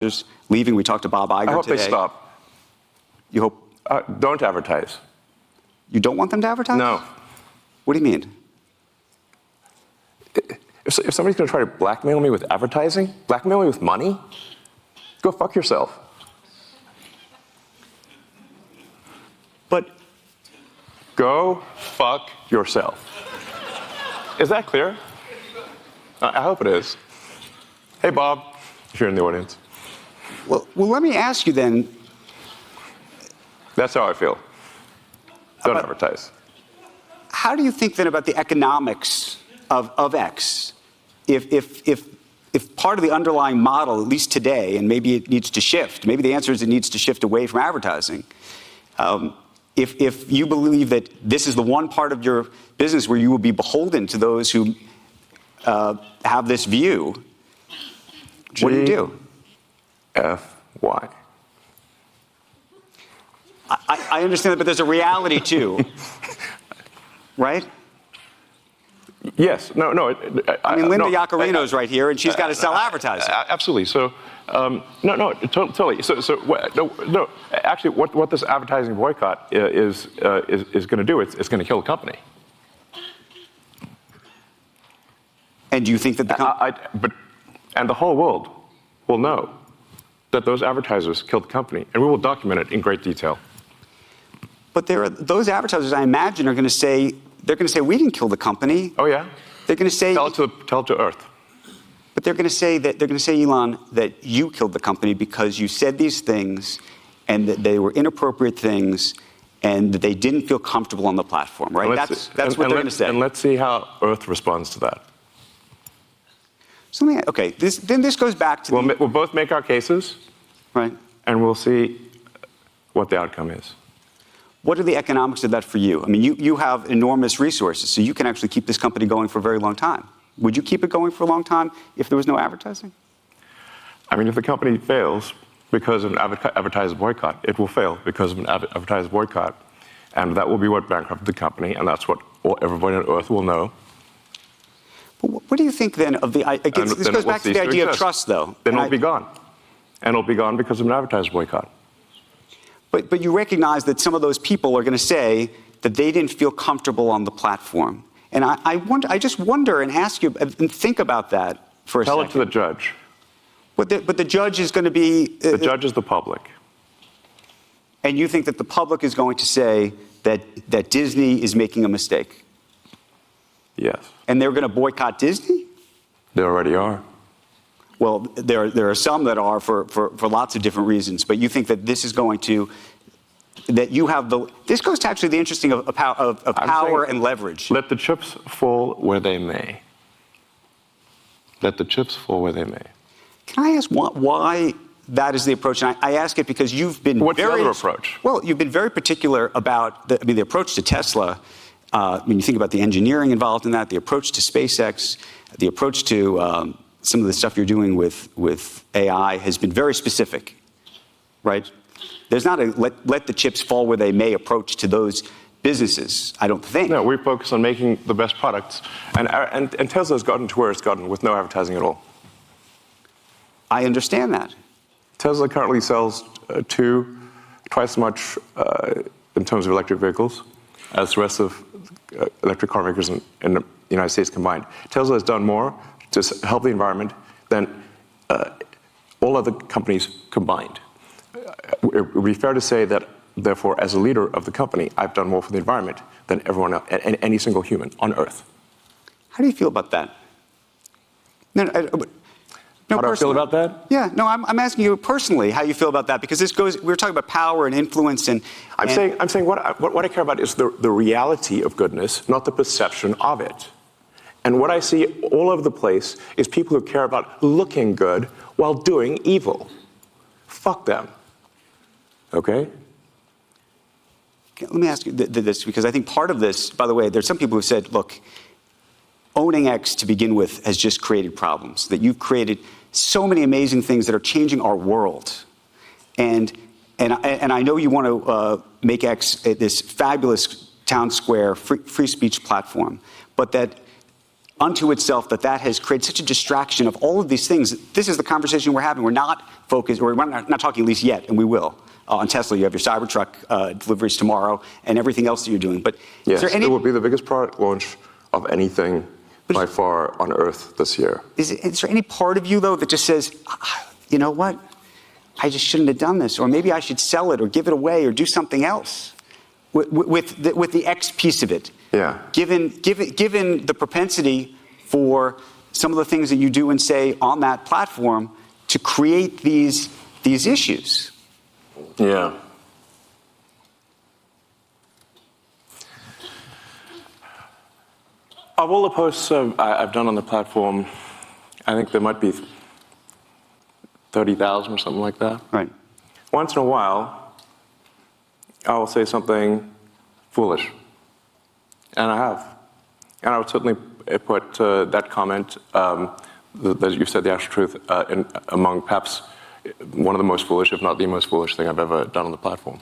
advertisers leaving. We talked to Bob Iger today. I hope they stop. You hope? Don't advertise. You don't want them to advertise? No. What do you mean? If somebody's going to try to blackmail me with advertising, blackmail me with money, go fuck yourself. But go fuck yourself. Is that clear? I hope it is. Hey, Bob, if you're in the audience. Well, let me ask you then. That's how I feel. Don't advertise. How do you think then about the economics of X? If part of the underlying model, at least today, and maybe it needs to shift, maybe the answer is it needs to shift away from advertising. If you believe that this is the one part of your business where you will be beholden to those who have this view, what do you do? F-Y. I understand that, but there's a reality too, right? Yes. No. I mean, Linda Yaccarino's right here, and she's got to sell advertising. Absolutely. So, totally. No. Actually, what this advertising boycott is going to do, it's going to kill the company. And do you think that the and the whole world will know that those advertisers killed the company, and we will document it in great detail. But those advertisers, I imagine, are going to say, we didn't kill the company. Oh yeah. They're going to say, tell it to Earth. But they're going to say, Elon, that you killed the company because you said these things, and that they were inappropriate things, and that they didn't feel comfortable on the platform, right? That's what they're going to say. And let's see how Earth responds to that. So this goes back to we'll both make our cases, right? And we'll see what the outcome is. What are the economics of that for you? I mean, you have enormous resources, so you can actually keep this company going for a very long time. Would you keep it going for a long time if there was no advertising? I mean, if the company fails because of an advertiser boycott, it will fail because of an advertiser boycott. And that will be what bankrupted the company, and that's what everybody on Earth will know. But what do you think then of the... this goes back to the idea of trust, though. Then it'll be gone. And it'll be gone because of an advertiser boycott. But you recognize that some of those people are going to say that they didn't feel comfortable on the platform. And I just wonder and ask you and think about that for a second. Tell it to the judge. But the judge is going to be... the judge is the public. And you think that the public is going to say that Disney is making a mistake? Yes. And they're going to boycott Disney? They already are. Well, there are some that are for lots of different reasons, but you think that this is going to, that you have this goes to actually the interesting of power and leverage. Let the chips fall where they may. Let the chips fall where they may. Can I ask why that is the approach? And I ask it because you've been What's the other approach? Well, you've been very particular about the approach to Tesla. When you think about the engineering involved in that, the approach to SpaceX, the approach to some of the stuff you're doing with AI has been very specific, right? There's not a let the chips fall where they may approach to those businesses, I don't think. No, we focus on making the best products. And Tesla's gotten to where it's gotten with no advertising at all. I understand that. Tesla currently sells twice as much in terms of electric vehicles as the rest of electric car makers in the United States combined. Tesla has done more to help the environment than all other companies combined. It would be fair to say that, therefore, as a leader of the company, I've done more for the environment than everyone else, any single human on Earth. How do you feel about that? How do I feel about that? Yeah, no, I'm asking you personally how you feel about that, because we're talking about power and influence and... I'm saying what I care about is the reality of goodness, not the perception of it. And what I see all over the place is people who care about looking good while doing evil. Fuck them. Okay? Let me ask you this, because I think part of this, by the way, there's some people who said, look, owning X to begin with has just created problems, that you've created so many amazing things that are changing our world. And I know you want to make X this fabulous town square free speech platform, but that unto itself that has created such a distraction of all of these things. This is the conversation we're having. We're not focused, or we're not talking at least yet, and we will. On Tesla, you have your Cybertruck deliveries tomorrow and everything else that you're doing. But yes, is there any, it will be the biggest product launch of anything by far on Earth this year. Is there any part of you, though, that just says, you know what? I just shouldn't have done this, or maybe I should sell it or give it away or do something else with the X piece of it? Yeah. Given the propensity for some of the things that you do and say on that platform to create these issues. Yeah. Of all the posts I've done on the platform, I think there might be 30,000 or something like that. Right. Once in a while, I'll say something foolish. And I have. And I would certainly put that comment, that you said the actual truth, among perhaps one of the most foolish, if not the most foolish thing I've ever done on the platform.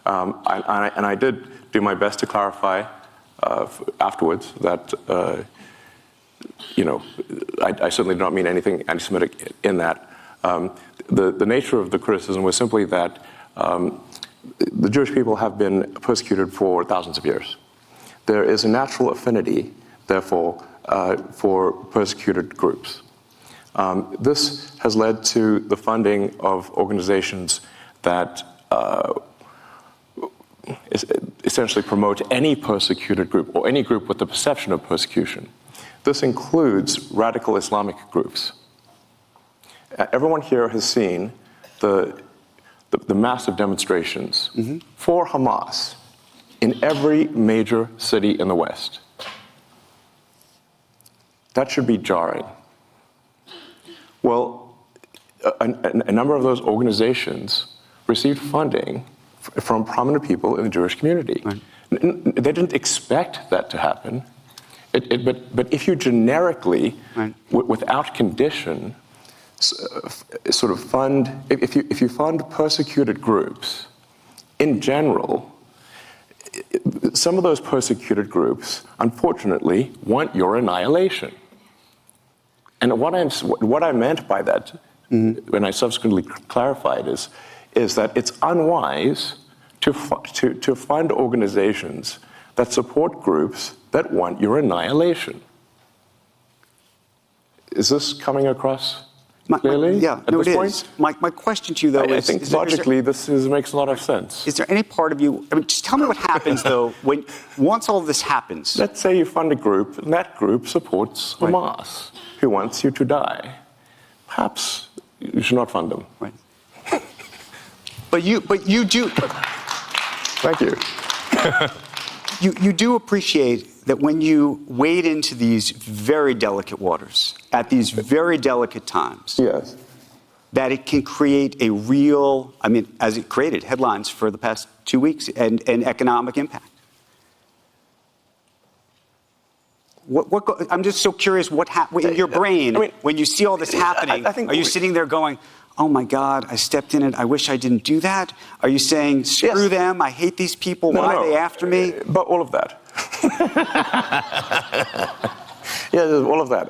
And I did do my best to clarify afterwards that, I certainly do not mean anything anti-Semitic in that. The nature of the criticism was simply that the Jewish people have been persecuted for thousands of years. There is a natural affinity, therefore, for persecuted groups. This has led to the funding of organizations that essentially promote any persecuted group or any group with the perception of persecution. This includes radical Islamic groups. Everyone here has seen the massive demonstrations for Hamas in every major city in the West. That should be jarring. Well, a number of those organizations received funding from prominent people in the Jewish community. Right. They didn't expect that to happen. But if you generically, right, without condition, sort of fund, if you fund persecuted groups, in general, some of those persecuted groups, unfortunately, want your annihilation. And what I meant by that, when I subsequently clarified, is that it's unwise to fund organizations that support groups that want your annihilation. Is this coming across clearly? Yeah, no, it is. My question to you, though, I think logically this makes a lot of sense. Is there any part of you, just tell me what happens, though, once all this happens? Let's say you fund a group, and that group supports Hamas, who wants you to die. Perhaps you should not fund them. Right. But you do. Thank you. You do appreciate that when you wade into these very delicate waters, at these very delicate times, yes, that it can create a real, as it created headlines for the past 2 weeks, and economic impact. I'm just so curious what in your brain, when you see all this happening, are you sitting there going, oh my God, I stepped in it, I wish I didn't do that? Are you saying, screw them, I hate these people, why are they after me? But all of that. Yeah, all of that.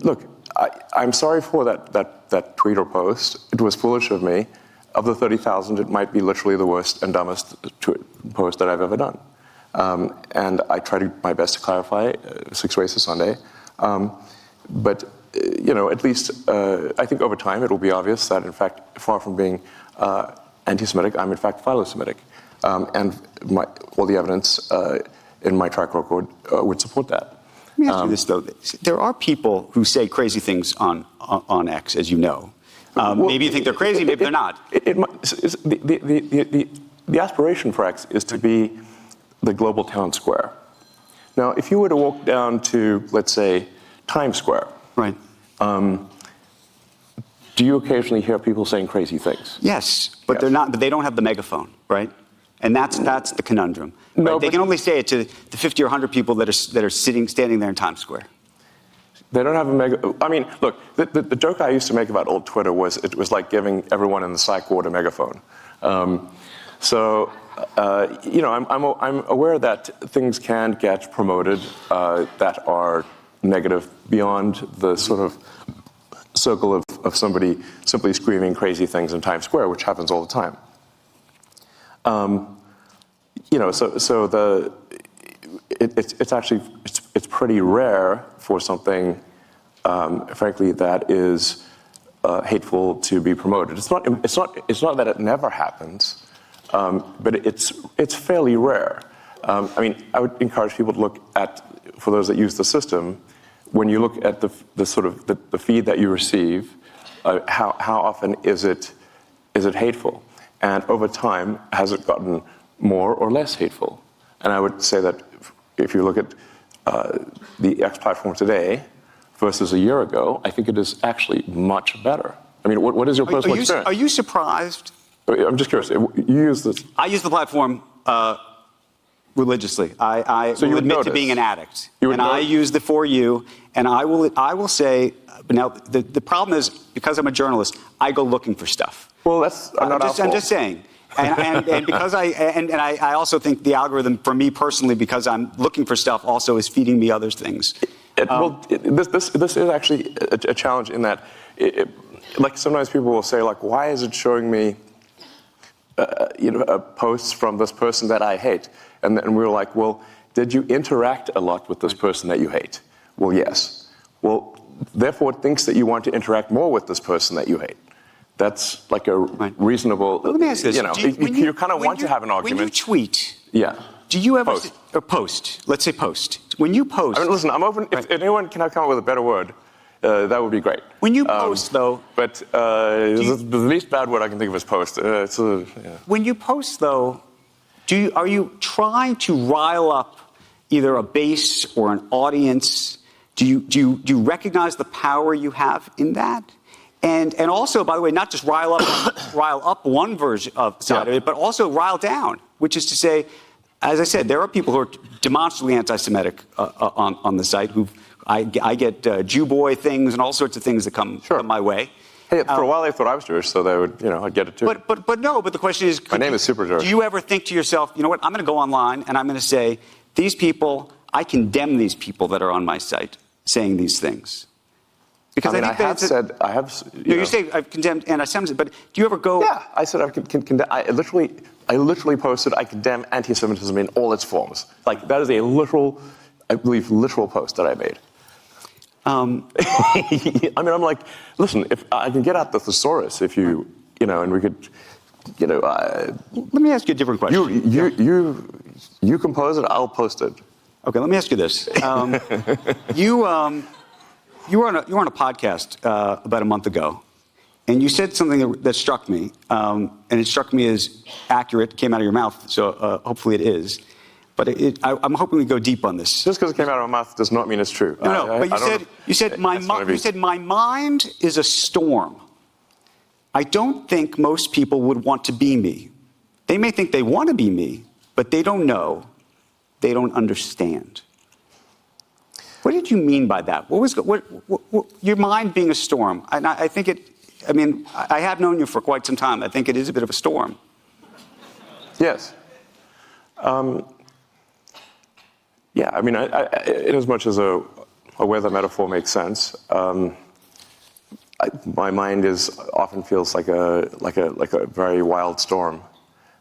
Look, I'm sorry for that tweet or post. It was foolish of me. Of the 30,000, it might be literally the worst and dumbest post that I've ever done. And I try my best to clarify 6 ways to Sunday. But at least I think over time it will be obvious that, in fact, far from being anti-Semitic, I'm in fact philo-Semitic. And all the evidence in my track record would support that. Let me ask you this, though. There are people who say crazy things on X, as you know. Maybe you think they're crazy, maybe they're not. The aspiration for X is to be the global town square. Now, if you were to walk down to, let's say, Times Square, right? Do you occasionally hear people saying crazy things? Yes, but they're not. But they don't have the megaphone, right? And that's the conundrum. Right? No, they can only say it to the 50 or 100 people that are standing there in Times Square. They don't have a look. The joke I used to make about old Twitter was it was like giving everyone in the psych ward a megaphone. I'm aware that things can get promoted that are negative beyond the sort of circle of somebody simply screaming crazy things in Times Square, which happens all the time. It's pretty rare for something, frankly, that is hateful to be promoted. It's not that it never happens, but it's fairly rare. I would encourage people to look at, for those that use the system, when you look at the sort of the feed that you receive, how often is it hateful, and over time has it gotten more or less hateful? And I would say that if you look at the X platform today versus a year ago, I think it is actually much better. I mean, what is your personal experience? Are you surprised? I'm just curious. You use this? I use the platform religiously. I So you will would admit notice. to being an addict, You would and I notice. use the For You, and I will say, now the problem is, because I'm a journalist, I go looking for stuff. Well, that's not our fault. I'm just saying. And because I also think the algorithm, for me personally, because I'm looking for stuff, also is feeding me other things. This is actually a challenge in that, like sometimes people will say, like, why is it showing me, posts from this person that I hate? And we're like, well, did you interact a lot with this person that you hate? Well, yes. Well, therefore, it thinks that you want to interact more with this person that you hate. That's like a reasonable. Let me ask this: you kind of want to have an argument. When you tweet, yeah. do you ever Post. Let's say post. When you post, I mean, listen, I'm open. If anyone can come up with a better word, that would be great. When you post, though, but the least bad word I can think of is post. Yeah. When you post, though, are you trying to rile up either a base or an audience? Do you recognize the power you have in that? And also, by the way, not just rile up one version of side of it, but also rile down, which is to say, as I said, there are people who are demonstrably anti-Semitic on the site. I get Jew boy things and all sorts of things that come my way. Hey, for a while they thought I was Jewish, so they would, I'd get it too. But the question is, my name is Super Jewish. Do you ever think to yourself, you know what? I'm going to go online and I'm going to say, these people, I condemn these people that are on my site saying these things. Because I think you say I've condemned anti-Semitism, but do you ever go? Yeah, I said I condemn. I literally posted I condemn anti-Semitism in all its forms. Like that is a literal, I believe, literal post that I made. I mean, I'm like, listen, if I can get out the thesaurus, if you and we could, Let me ask you a different question. You compose it, I'll post it. Okay, let me ask you this. You were on a podcast about a month ago, and you said something that struck me, and it struck me as accurate. It came out of your mouth, so hopefully it is. But I'm hoping we go deep on this. Just because it came out of my mouth does not mean it's true. No, but you said my mind is a storm. I don't think most people would want to be me. They may think they want to be me, but they don't know. They don't understand. What did you mean by that? What was your mind being a storm? And I think I have known you for quite some time. I think it is a bit of a storm. Yes. Yeah, I mean, in as much as a weather metaphor makes sense, my mind often feels like a very wild storm.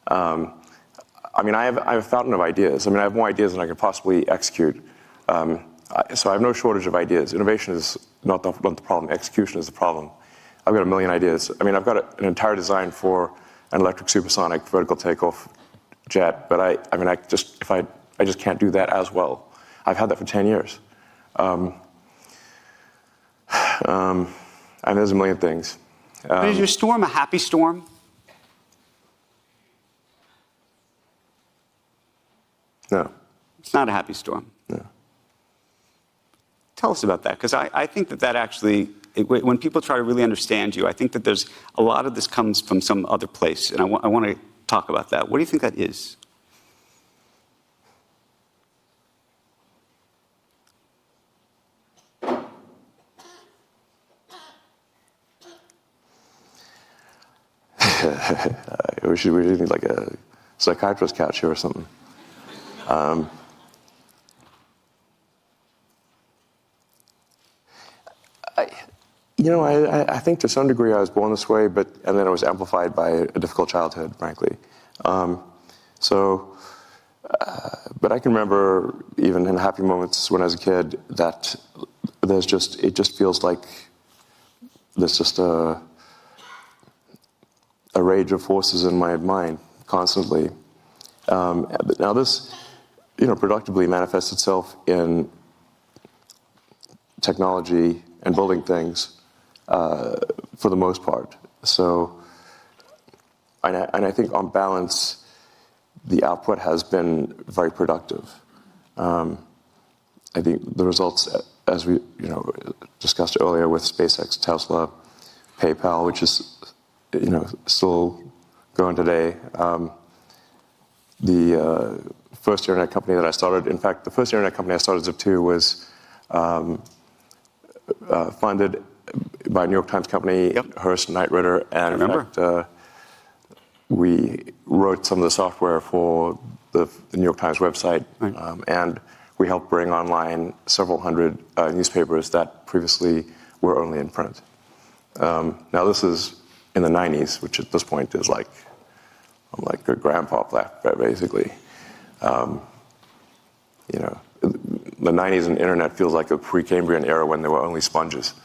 I mean, I have a fountain of ideas. I mean, I have more ideas than I could possibly execute. So I have no shortage of ideas. Innovation is not the problem. Execution is the problem. I've got a million ideas. I mean, I've got an entire design for an electric supersonic vertical takeoff jet, but I just can't do that as well. I've had that for 10 years. And there's a million things. But is your storm a happy storm? No. It's not a happy storm. No. Tell us about that, because I think that actually, when people try to really understand you, I think that there's a lot of this comes from some other place, and I want to talk about that. What do you think that is? We should need like a psychiatrist catch you or something. I think to some degree I was born this way, and then it was amplified by a difficult childhood, frankly. But I can remember even in happy moments when I was a kid that it just feels like there's just a rage of forces in my mind constantly. Now this, productively manifests itself in technology and building things for the most part. So, and I think on balance, the output has been very productive. I think the results, as we discussed earlier with SpaceX, Tesla, PayPal, which is still going today. The first internet company that I started, in fact, the first internet company I started, Zip2, was funded by a New York Times company, Yep. Hearst Knight Ridder, and in remember. fact, we wrote some of the software for the New York Times website, Right. and we helped bring online several hundred newspapers that previously were only in print. Now this is in the 90s, which at this point is I'm like a grandpa, basically. The 90s and internet feels like a Precambrian era when there were only sponges.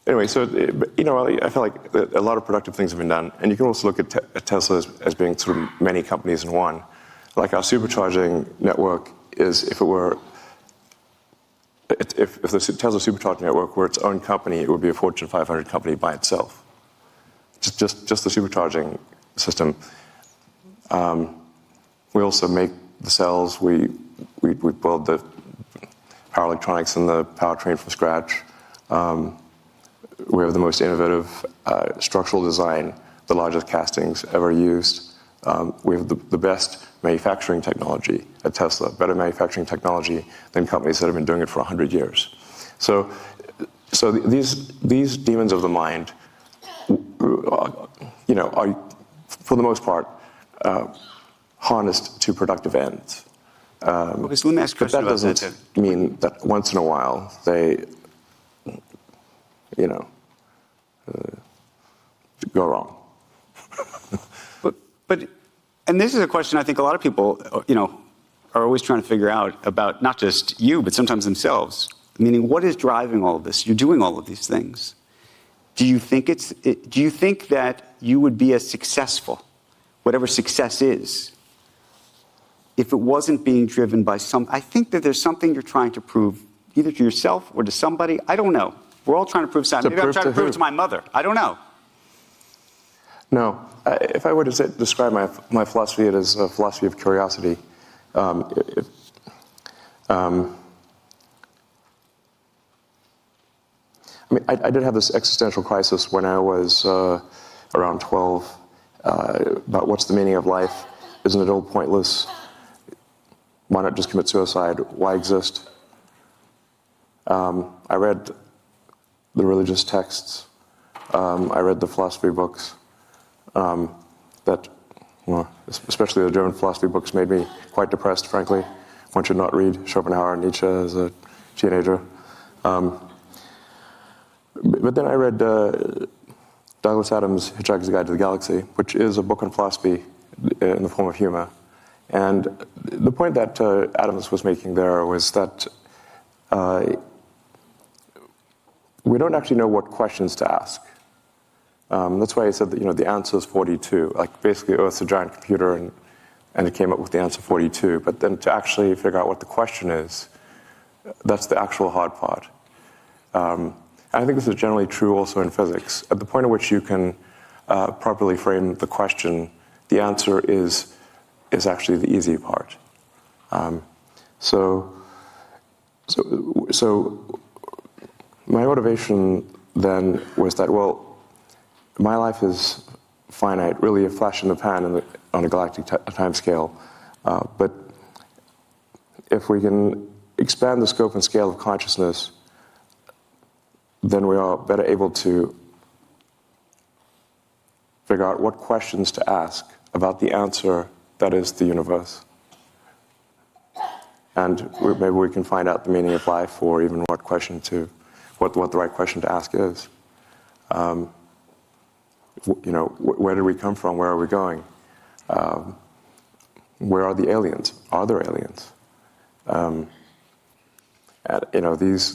Anyway, I feel like a lot of productive things have been done, and you can also look at Tesla as being sort of many companies in one. Like our supercharging network is, if the Tesla supercharging network were its own company, it would be a Fortune 500 company by itself. Just the supercharging system. We also make the cells. We build the power electronics and the powertrain from scratch. We have the most innovative structural design, the largest castings ever used. We have the best manufacturing technology at Tesla, better manufacturing technology than companies that have been doing it for 100 years. So these demons of the mind, are, for the most part, harnessed to productive ends. Okay, so let me ask a But question that about that. doesn't mean that once in a while they, go wrong. But and this is a question I think a lot of people, are always trying to figure out about not just you, but sometimes themselves. Meaning, what is driving all of this? You're doing all of these things. Do you think that you would be as successful, whatever success is, if it wasn't being driven by I think that there's something you're trying to prove, either to yourself or to somebody. I don't know. We're all trying to prove something. Maybe I'm trying to prove it to my mother. I don't know. No. If I were to describe my philosophy, it is a philosophy of curiosity. I did have this existential crisis when I was around 12 about what's the meaning of life? Isn't it all pointless? Why not just commit suicide? Why exist? I read the religious texts. I read the philosophy books that, especially the German philosophy books, made me quite depressed, frankly. One should not read Schopenhauer and Nietzsche as a teenager. But then I read Douglas Adams' Hitchhiker's Guide to the Galaxy, which is a book on philosophy in the form of humor. And the point that Adams was making there was that we don't actually know what questions to ask. That's why he said that, the answer is 42. Like, basically, Earth's a giant computer, and it came up with the answer 42. But then to actually figure out what the question is, that's the actual hard part. And I think this is generally true also in physics. At the point at which you can properly frame the question, the answer is actually the easy part. So my motivation then was that, well, my life is finite, really a flash in the pan on a galactic time scale. But if we can expand the scope and scale of consciousness, then we are better able to figure out what questions to ask about the answer that is the universe. And maybe we can find out the meaning of life, or even what the right question to ask is. Where did we come from? Where are we going? Where are the aliens? Are there aliens?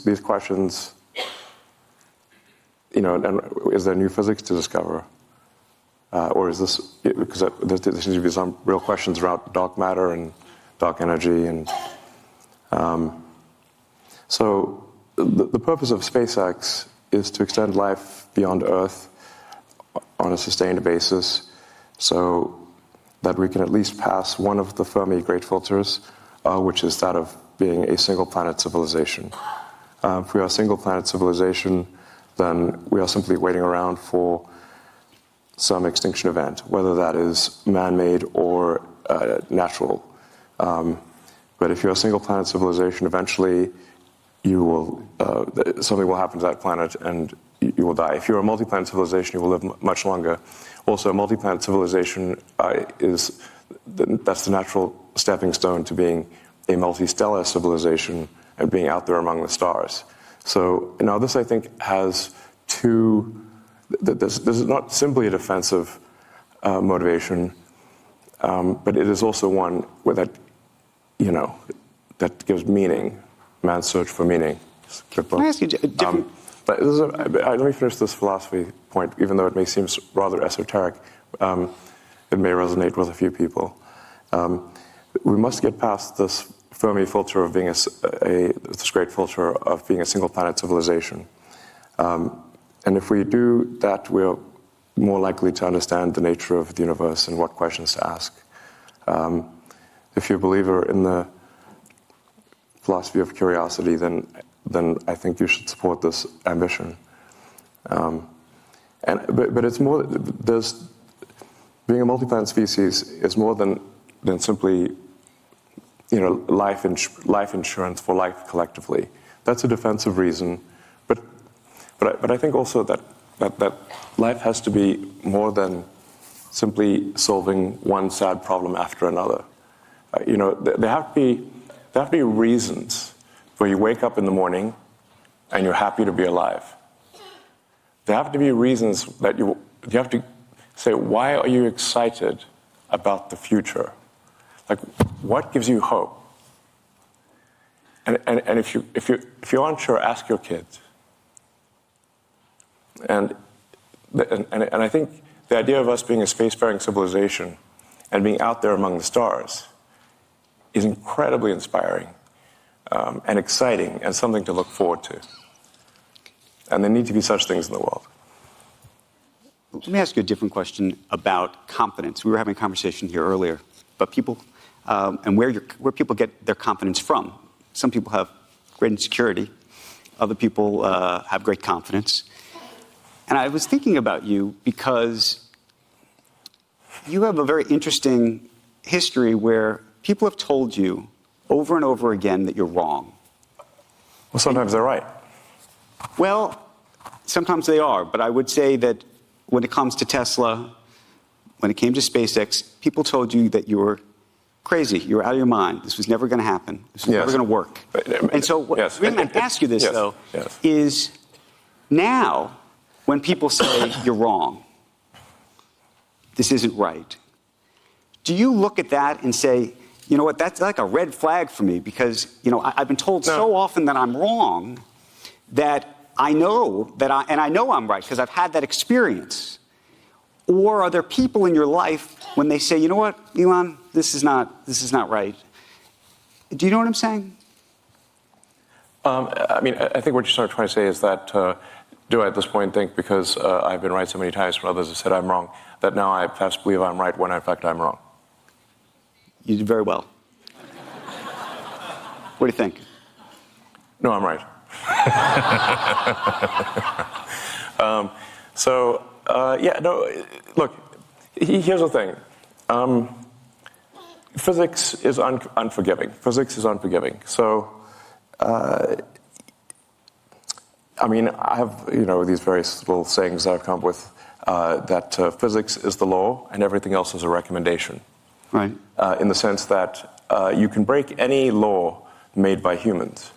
These questions. And is there new physics to discover? Or is this, because there seems to be some real questions around dark matter and dark energy. And so the purpose of SpaceX is to extend life beyond Earth on a sustained basis, so that we can at least pass one of the Fermi great filters, which is that of being a single planet civilization. If we are a single planet civilization, then we are simply waiting around for some extinction event, whether that is man-made or natural. But if you're a single planet civilization, eventually something will happen to that planet and you will die. If you're a multi-planet civilization, you will live much longer. Also, a multi-planet civilization that's the natural stepping stone to being a multi-stellar civilization and being out there among the stars. So now this, I think, has two. This is not simply a defensive motivation, but it is also one that gives meaning. Man's search for meaning. Can I ask you a different? Let me finish this philosophy point, even though it may seem rather esoteric. It may resonate with a few people. We must get past this Fermi filter of being this great filter of being a single planet civilization. And if we do that, we're more likely to understand the nature of the universe and what questions to ask. If you're a believer in the philosophy of curiosity, then I think you should support this ambition. But it's more. Being a multi-planet species is more than simply life insurance for life collectively. That's a defensive reason. But I think also that life has to be more than simply solving one sad problem after another. There have to be reasons where you wake up in the morning and you're happy to be alive. There have to be reasons that you have to say, why are you excited about the future? Like, what gives you hope? And if you aren't sure, ask your kids. And I think the idea of us being a spacefaring civilization and being out there among the stars is incredibly inspiring and exciting and something to look forward to. And there need to be such things in the world. Let me ask you a different question about confidence. We were having a conversation here earlier about people and where people get their confidence from. Some people have great insecurity. Other people have great confidence. And I was thinking about you because you have a very interesting history where people have told you over and over again that you're wrong. Well, sometimes they're right. Well, sometimes they are, but I would say that when it comes to Tesla, when it came to SpaceX, people told you that you were crazy, you were out of your mind, this was never going to happen, this was never going to work. And so what the reason I ask you this, though, is now when people say you're wrong, this isn't right, do you look at that and say, you know what, that's like a red flag for me because, I've been told so often that I'm wrong that I know I know I'm right because I've had that experience. Or are there people in your life when they say, you know what, Elon, this is not right? Do you know what I'm saying? I think what you're sort of trying to say is that do I at this point think because I've been right so many times when others have said I'm wrong, that now I perhaps believe I'm right when in fact I'm wrong? You did very well. What do you think? No, I'm right. Look, here's the thing. Physics is unforgiving. Physics is unforgiving. So, I have, these various little sayings that I've come up with that physics is the law and everything else is a recommendation. Right. In the sense that you can break any law made by humans,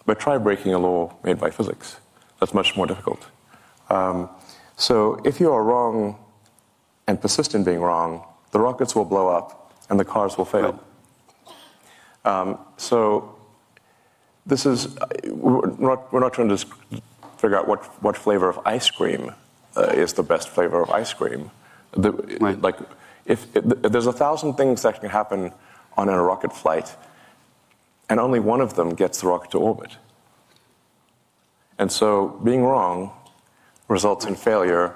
but try breaking a law made by physics. That's much more difficult. So if you are wrong and persist in being wrong, the rockets will blow up and the cars will fail. Right. So this is, we're not trying to figure out what flavor of ice cream is the best flavor of ice cream. Right. Like, if there's 1,000 things that can happen on a rocket flight, and only one of them gets the rocket to orbit. And so being wrong results in failure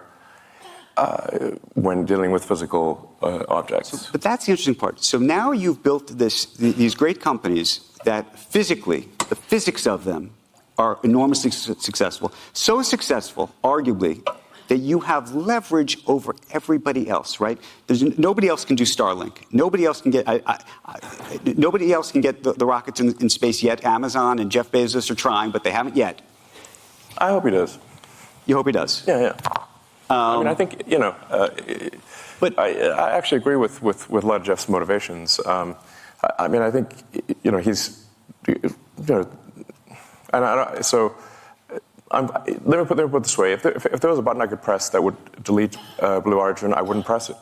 when dealing with physical objects. But that's the interesting part. So now you've built these great companies that physically, the physics of them are enormously successful. So successful, arguably, that you have leverage over everybody else, right? Nobody else can do Starlink. Nobody else can get nobody else can get the rockets in space yet. Amazon and Jeff Bezos are trying, but they haven't yet. I hope he does. You hope he does? Yeah. I mean, I think, but I actually agree with a lot of Jeff's motivations. I mean, I think, he's, and so let me put it this way. If there was a button I could press that would delete Blue Origin, I wouldn't press it.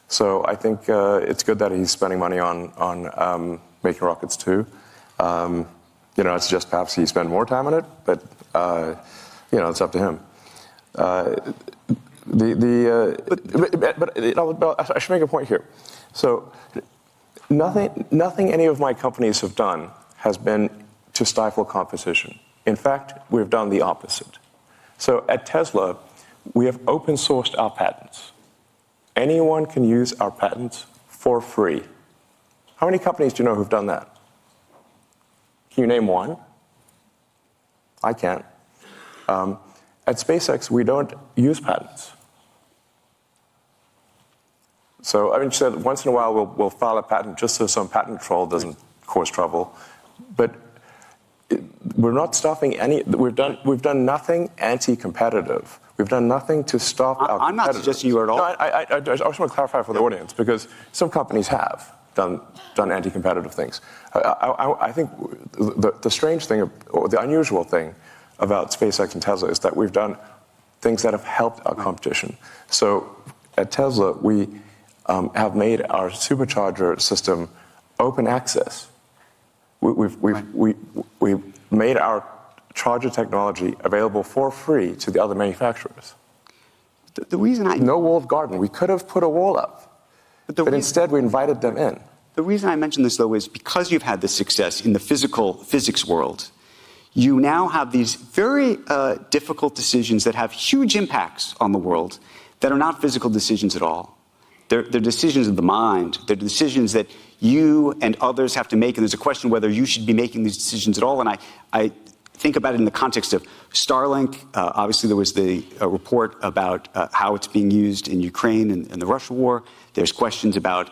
So I think it's good that he's spending money on making rockets too. I suggest perhaps he spend more time on it, but it's up to him. But I should make a point here. So nothing any of my companies have done has been to stifle competition. In fact, we've done the opposite. So at Tesla, we have open sourced our patents. Anyone can use our patents for free. How many companies do you know who've done that? Can you name one? I can't. At SpaceX, we don't use patents. So, I mean, once in a while we'll file a patent just so some patent troll doesn't cause trouble. But we're not stopping any. We've done nothing anti-competitive. We've done nothing to stop our competitors. I'm not suggesting you are at all. No, I just want to clarify for the audience, because some companies have done anti-competitive things. I think the strange thing, or the unusual thing about SpaceX and Tesla is that we've done things that have helped our competition. So at Tesla, we have made our supercharger system open access. We've made our charger technology available for free to the other manufacturers. The reason no walled garden. We could have put a wall up, but instead we invited them in. The reason I mention this, though, is because you've had this success in the physics world, you now have these very difficult decisions that have huge impacts on the world that are not physical decisions at all. They're decisions of the mind. They're decisions that you and others have to make, and there's a question whether you should be making these decisions at all. And I think about it in the context of Starlink. Obviously, there was the report about how it's being used in Ukraine and the Russia war. There's questions about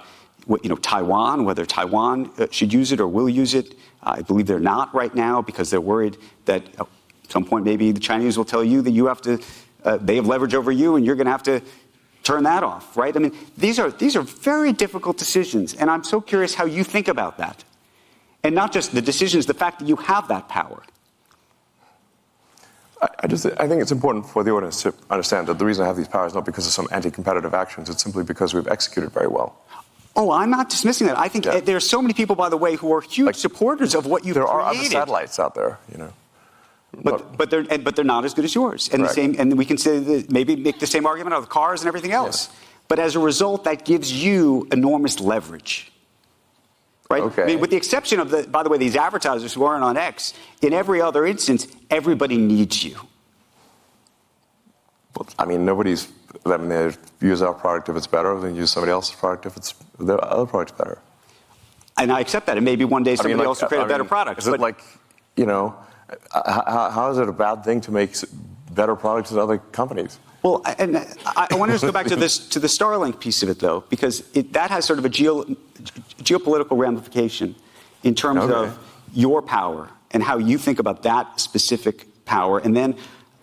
Taiwan, whether Taiwan should use it or will use it. I believe they're not right now because they're worried that at some point maybe the Chinese will tell you that you have to, they have leverage over you and you're going to have to turn that off, right? I mean, these are very difficult decisions, and I'm so curious how you think about that. And not just the decisions, the fact that you have that power. I think it's important for the audience to understand that the reason I have these powers is not because of some anti-competitive actions. It's simply because we've executed very well. Oh, I'm not dismissing that. I think there are so many people, by the way, who are huge supporters of what you've created. There are other satellites out there, But they're not as good as yours. And and we can say that maybe make the same argument of the cars and everything else. Yes. But as a result, that gives you enormous leverage. Right? Okay. I mean, with the exception of by the way, these advertisers who aren't on X, in every other instance, everybody needs you. Well, I mean, they use our product if it's better than use somebody else's product if their other product's better. And I accept that. And maybe one day somebody else will create a better product. Is it like, how is it a bad thing to make better products than other companies? Well, and I want to just go back to the Starlink piece of it, though, because that has sort of a geopolitical ramification in terms of your power and how you think about that specific power. And then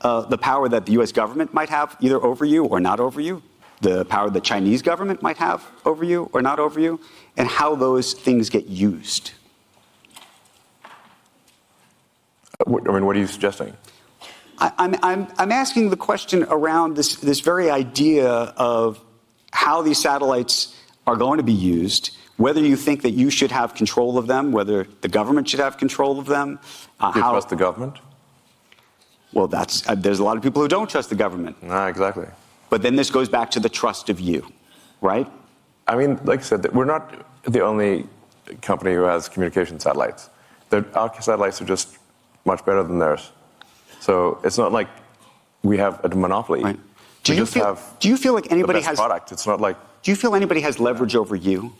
the power that the U.S. government might have either over you or not over you, the power the Chinese government might have over you or not over you, and how those things get used. I mean, what are you suggesting? I'm asking the question around this very idea of how these satellites are going to be used, whether you think that you should have control of them, whether the government should have control of them. Do you trust the government? Well, there's a lot of people who don't trust the government. Exactly. But then this goes back to the trust of you, right? I mean, like I said, we're not the only company who has communication satellites. Our satellites are just much better than theirs. So it's not like we have a monopoly. Right. Do you feel like anybody the best product? It's not like. Do you feel anybody has leverage over you?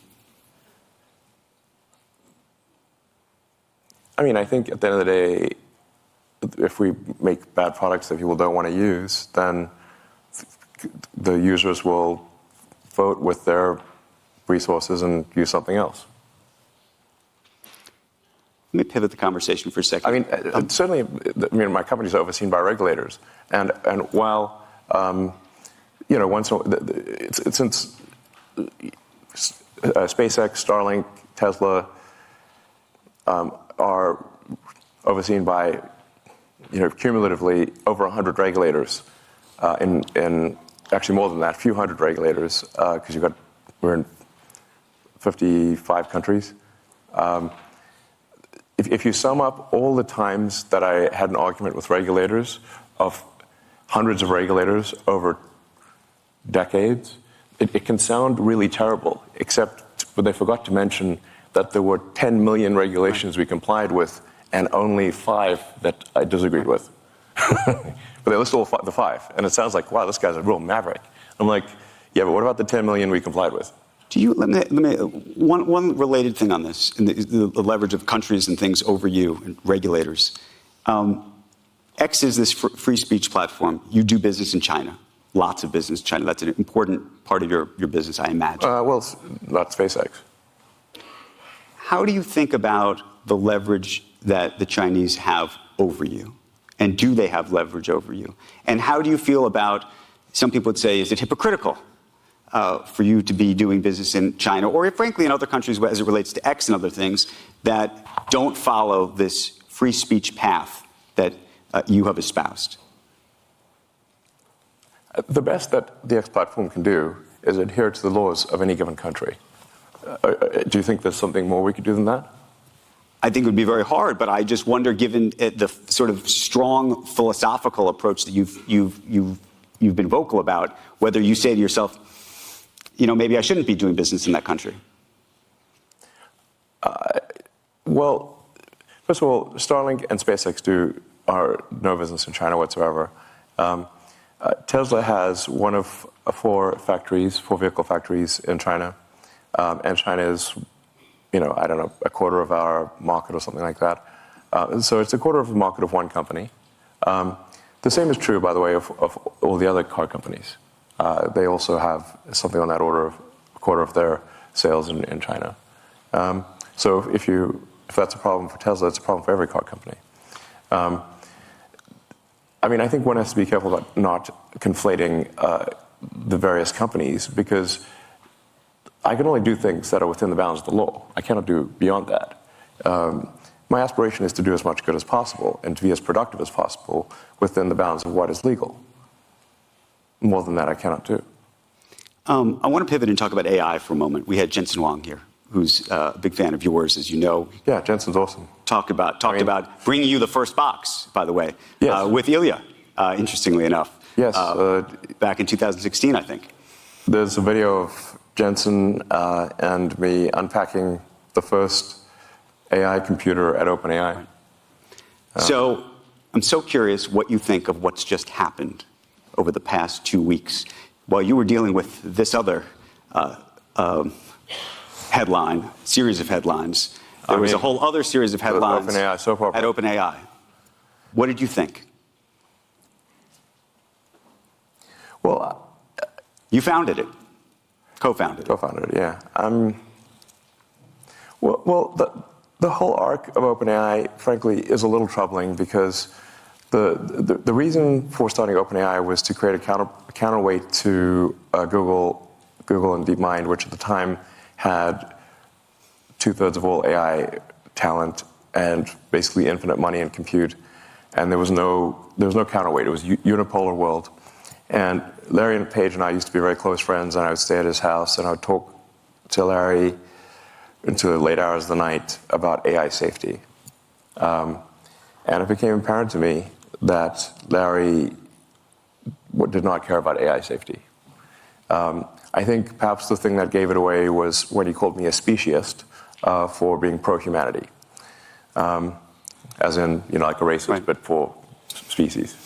I mean, I think at the end of the day, if we make bad products that people don't want to use, then the users will vote with their resources and use something else. Let me pivot the conversation for a second. I mean, certainly, I mean, my company's overseen by regulators, and while you know, since SpaceX, Starlink, Tesla are overseen by, you know, cumulatively over 100 regulators, in actually more than that, a few hundred regulators, because we're in 55 countries. If you sum up all the times that I had an argument with regulators, of hundreds of regulators over decades, it can sound really terrible, except they forgot to mention that there were 10 million regulations we complied with and only 5 that I disagreed with. But they listed all the 5, and it sounds like, wow, this guy's a real maverick. I'm like, yeah, but what about the 10 million we complied with? Let me one related thing on this, and the leverage of countries and things over you and regulators. X is this free speech platform. You do business in China, lots of business in China. That's an important part of your business, I imagine. Well, not SpaceX. How do you think about the leverage that the Chinese have over you? And do they have leverage over you? And how do you feel about, some people would say, is it hypocritical for you to be doing business in China, or frankly in other countries as it relates to X and other things that don't follow this free speech path that you have espoused? The best that the X platform can do is adhere to the laws of any given country. Do you think there's something more we could do than that? I think it would be very hard, but I just wonder, given the sort of strong philosophical approach that you've been vocal about, whether you say to yourself, you know, maybe I shouldn't be doing business in that country. Well, first of all, Starlink and SpaceX are no business in China whatsoever. Tesla has one of 4 vehicle factories in China, and China is, you know, I don't know, a quarter of our market or something like that. So it's a quarter of the market of one company. The same is true, by the way, of all the other car companies. They also have something on that order of a quarter of their sales in China. So if that's a problem for Tesla, it's a problem for every car company. I mean, I think one has to be careful about not conflating the various companies, because I can only do things that are within the bounds of the law. I cannot do beyond that. My aspiration is to do as much good as possible and to be as productive as possible within the bounds of what is legal. More than that, I cannot do. I want to pivot and talk about AI for a moment. We had Jensen Huang here, who's a big fan of yours, as you know. Yeah, Jensen's awesome. Talked about bringing you the first box, by the way, yes. With Ilya, interestingly enough. Yes. Back in 2016, I think. There's a video of Jensen and me unpacking the first AI computer at OpenAI. Right. So I'm so curious what you think of what's just happened over the past 2 weeks while you were dealing with this other series of headlines. There was a whole other series of headlines at OpenAI. What did you think? Well, you founded it, co-founded it. Co-founded it, yeah. Well, the whole arc of OpenAI, frankly, is a little troubling, because The reason for starting OpenAI was to create a counterweight to Google and DeepMind, which at the time had 2/3 of all AI talent and basically infinite money and compute. And there was no counterweight. It was a unipolar world. And Larry and Paige and I used to be very close friends, and I would stay at his house, and I would talk to Larry into the late hours of the night about AI safety. And it became apparent to me that Larry did not care about AI safety. I think perhaps the thing that gave it away was when he called me a speciesist for being pro-humanity. As in, like a racist, right, but for species.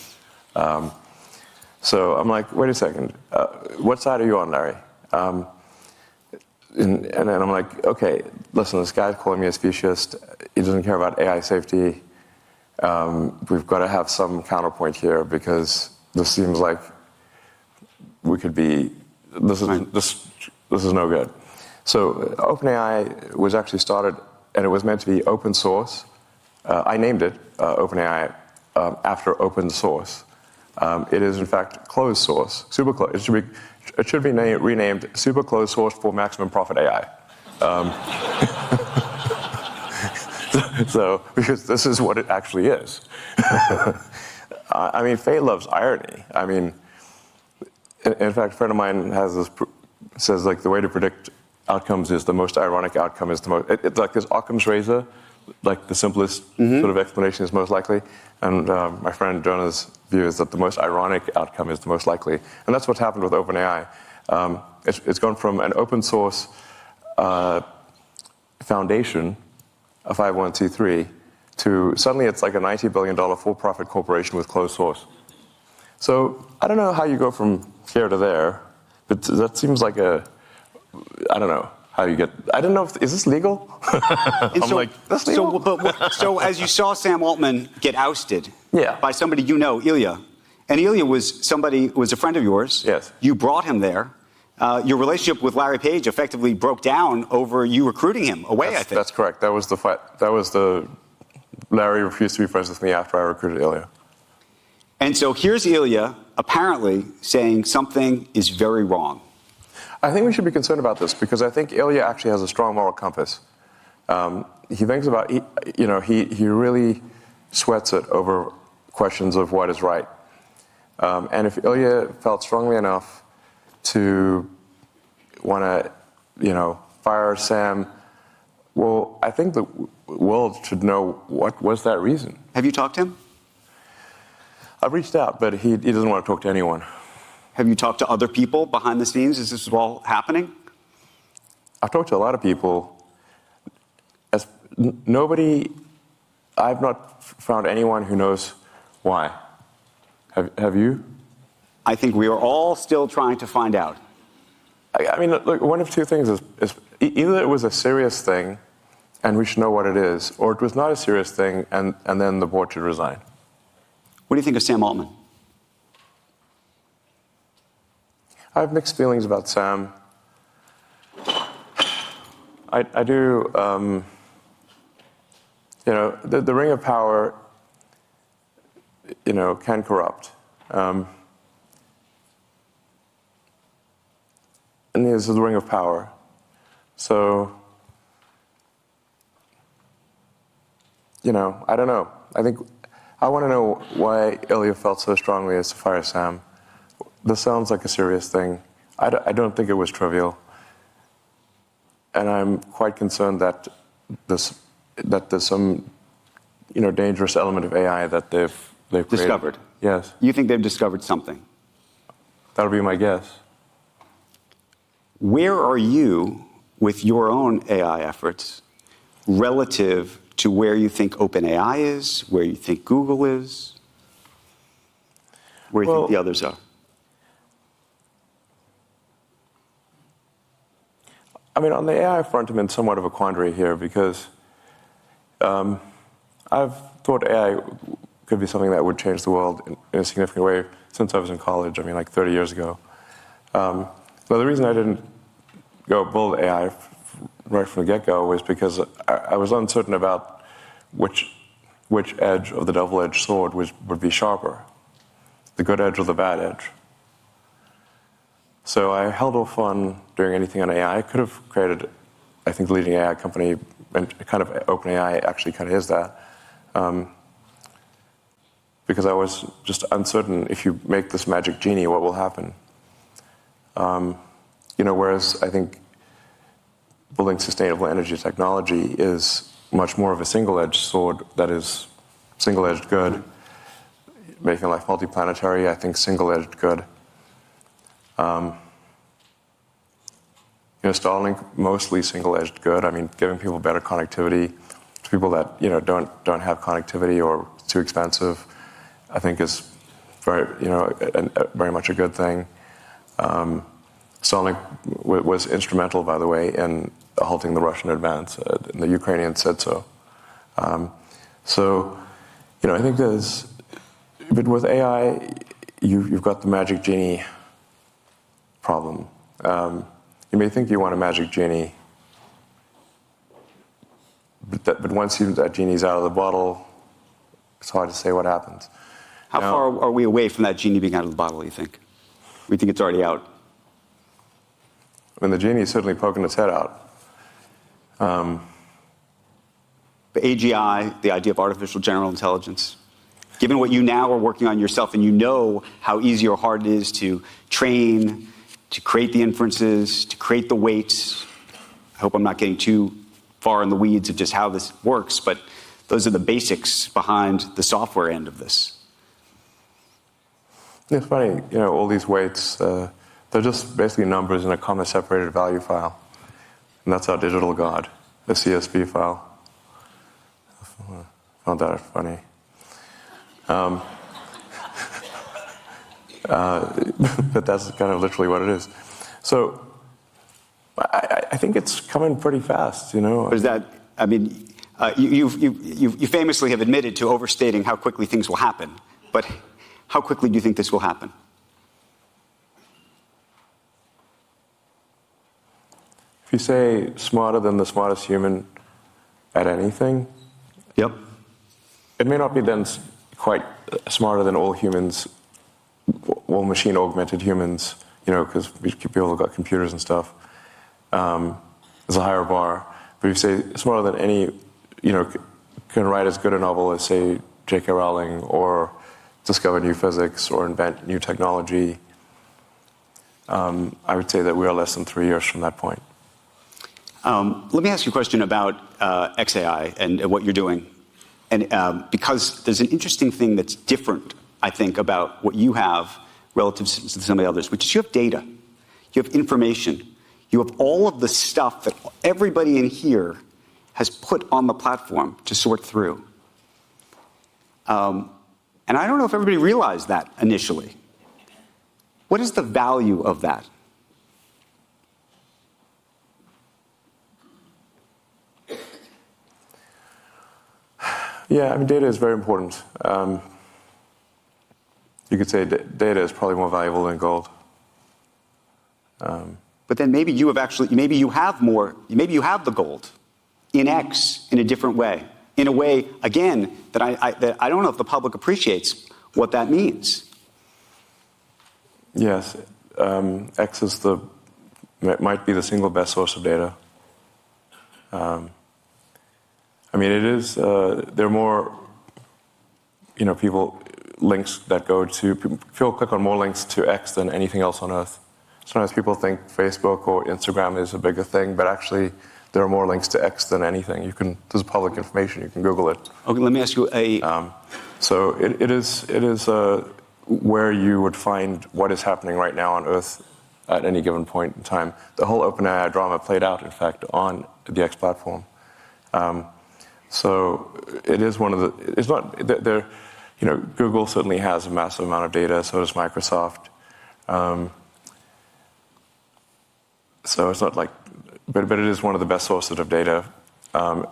So I'm like, wait a second, what side are you on, Larry? And then I'm like, okay, listen, this guy's calling me a speciesist. He doesn't care about AI safety. We've got to have some counterpoint here because this seems like we could be, this is no good. So OpenAI was actually started, and it was meant to be open source. I named it OpenAI after open source. It is in fact closed source, super closed. It should be renamed super closed source for maximum profit AI. So because this is what it actually is. I mean, fate loves irony. I mean, in fact, a friend of mine has this says like the way to predict outcomes is the most ironic outcome is the most. It's like this Occam's razor. Like the simplest sort of explanation is most likely. And my friend Jonah's view is that the most ironic outcome is the most likely. And that's what's happened with OpenAI. It's gone from an open source foundation, a 501c3, to suddenly it's like a $90 billion for-profit corporation with closed source. So I don't know how you go from here to there, but that seems like I don't know. How you get? I don't know. Is this legal? I'm like, that's legal. So as you saw Sam Altman get ousted, yeah, by somebody Ilya, and Ilya was a friend of yours. Yes. You brought him there. Your relationship with Larry Page effectively broke down over you recruiting him away. I think that's correct. That was the fight. Larry refused to be friends with me after I recruited Ilya. And so here's Ilya apparently saying something is very wrong. I think we should be concerned about this because I think Ilya actually has a strong moral compass. He thinks about, he really sweats it over questions of what is right. And if Ilya felt strongly enough to want to, fire Sam, well, I think the world should know what was that reason. Have you talked to him? I've reached out, but he doesn't want to talk to anyone. Have you talked to other people behind the scenes? Is this all happening? I've talked to a lot of people. I've not found anyone who knows why. Have you? I think we are all still trying to find out. I mean, look, one of two things is either it was a serious thing and we should know what it is, or it was not a serious thing and then the board should resign. What do you think of Sam Altman? I have mixed feelings about Sam. I do, the ring of power, can corrupt. And this is the ring of power. So, I don't know. I want to know why Ilya felt so strongly as to fire Sam. This sounds like a serious thing. I don't think it was trivial. And I'm quite concerned that there's some, dangerous element of AI that they've created. Discovered? Yes. You think they've discovered something? That'll be my guess. Where are you with your own AI efforts relative to where you think OpenAI is, where you think Google is, where you think the others are? I mean, on the AI front, I'm in somewhat of a quandary here because I've thought AI could be something that would change the world in a significant way since I was in college, like 30 years ago. But the reason I didn't go build AI right from the get-go was because I was uncertain about which which edge of the double-edged sword would be sharper, the good edge or the bad edge. So I held off on doing anything on AI. I could have created, I think, the leading AI company, and kind of OpenAI actually kind of is that. Because I was just uncertain, if you make this magic genie, what will happen? Whereas I think building sustainable energy technology is much more of a single-edged sword that is single-edged good. Making life multiplanetary, I think single-edged good. Starlink, mostly single-edged good. I mean, giving people better connectivity to people that don't have connectivity or too expensive, I think is very much a good thing. Starlink was instrumental, by the way, in halting the Russian advance, and the Ukrainians said so. I think but with AI, you've got the magic genie problem. You may think you want a magic genie, but once that genie's out of the bottle, it's hard to say what happens. How far are we away from that genie being out of the bottle, you think? We think it's already out? I mean, the genie is certainly poking its head out. The AGI, the idea of artificial general intelligence, given what you now are working on yourself, and you know how easy or hard it is to train, to create the inferences, to create the weights. I hope I'm not getting too far in the weeds of just how this works, but those are the basics behind the software end of this. It's funny, all these weights, they're just basically numbers in a comma-separated value file. And that's our digital God, a CSV file. I found that funny. But that's kind of literally what it is. So I think it's coming pretty fast, But is that, I mean, you famously have admitted to overstating how quickly things will happen. But how quickly do you think this will happen? If you say smarter than the smartest human at anything, yep, it may not be then quite smarter than all humans, all machine-augmented humans, because people have got computers and stuff. There's a higher bar. But if you say smarter than any, can write as good a novel as, say, J.K. Rowling, or discover new physics, or invent new technology, I would say that we are less than 3 years from that point. Let me ask you a question about XAI and what you're doing. And because there's an interesting thing that's different, I think, about what you have relative to some of the others, which is you have data, you have information, you have all of the stuff that everybody in here has put on the platform to sort through. And I don't know if everybody realized that initially. What is the value of that? Yeah, I mean, data is very important. You could say data is probably more valuable than gold. But then maybe you have maybe you have the gold in X in a different way. In a way, again, that I don't know if the public appreciates what that means. Yes, X is might be the single best source of data. I mean, it is, there are more, links that go to, people click on more links to X than anything else on Earth. Sometimes people think Facebook or Instagram is a bigger thing, but actually there are more links to X than anything. There's public information, you can Google it. Okay, let me ask you so it is where you would find what is happening right now on Earth at any given point in time. The whole OpenAI drama played out, in fact, on the X platform. So it is one of the, it's not, Google certainly has a massive amount of data, so does Microsoft. So it's not like, but it is one of the best sources of data. Can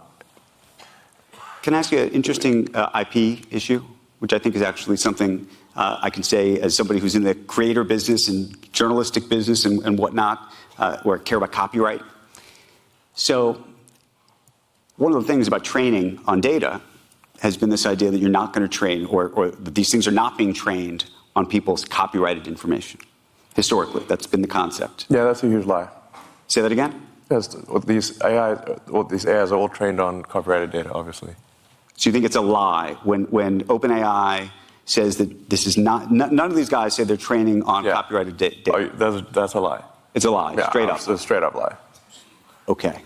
I ask you an interesting IP issue, which I think is actually something I can say as somebody who's in the creator business and journalistic business and whatnot, where I care about copyright. So one of the things about training on data, has been this idea that you're not going to train, or that these things are not being trained on people's copyrighted information. Historically, that's been the concept. Yeah, that's a huge lie. Say that again? Yes, these AIs are all trained on copyrighted data, obviously. So you think it's a lie when OpenAI says that this is not, none of these guys say they're training on copyrighted data? Oh, that's a lie. It's a lie, straight up. It's a straight up lie. Okay.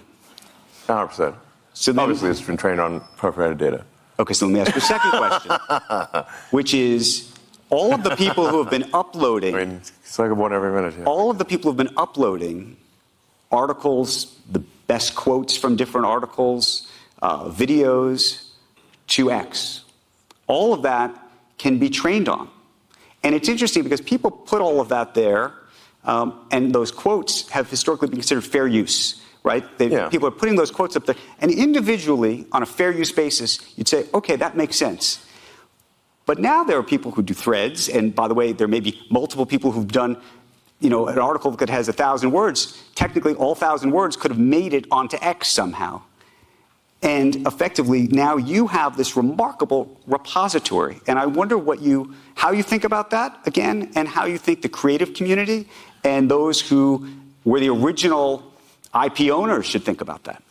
100%. So then, obviously, it's been trained on copyrighted data. Okay, so let me ask you a second question, which is all of the people who have been uploading. I mean, it's like one every minute. Yeah. All of the people who have been uploading articles, the best quotes from different articles, videos to X. All of that can be trained on. And it's interesting because people put all of that there, and those quotes have historically been considered fair use, right? People are putting those quotes up there. And individually, on a fair use basis, you'd say, okay, that makes sense. But now there are people who do threads, and by the way, there may be multiple people who've done an article that has 1,000 words. Technically, all 1,000 words could have made it onto X somehow. And effectively, now you have this remarkable repository. And I wonder how you think about that, again, and how you think the creative community and those who were the original IP owners should think about that.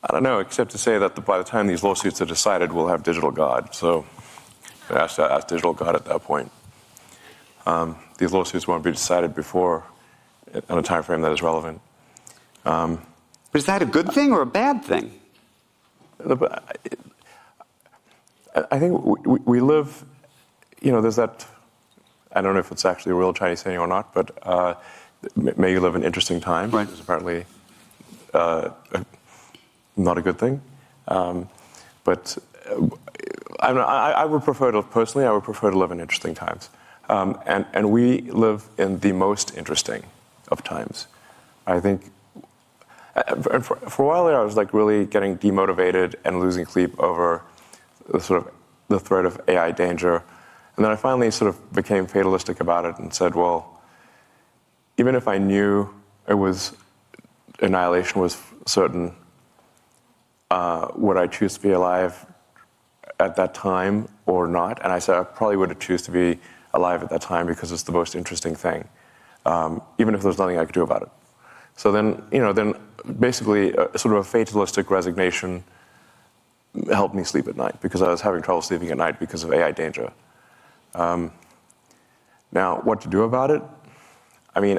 I don't know, except to say that by the time these lawsuits are decided, we'll have digital God. So ask digital God at that point. These lawsuits won't be decided before in a time frame that is relevant. But is that a good thing or a bad thing? I think we live, there's that, I don't know if it's actually a real Chinese saying or not, but may you live in interesting times. Right. It's apparently not a good thing. But I would prefer to, personally, I would prefer to live in interesting times. And we live in the most interesting of times. I think, and for a while there, I was like really getting demotivated and losing sleep over the threat of AI danger. And then I finally sort of became fatalistic about it and said, well, even if I knew annihilation was certain, would I choose to be alive at that time or not? And I said I probably would choose to be alive at that time because it's the most interesting thing, even if there's nothing I could do about it. So then, basically, sort of a fatalistic resignation helped me sleep at night because I was having trouble sleeping at night because of AI danger. Now, what to do about it? I mean,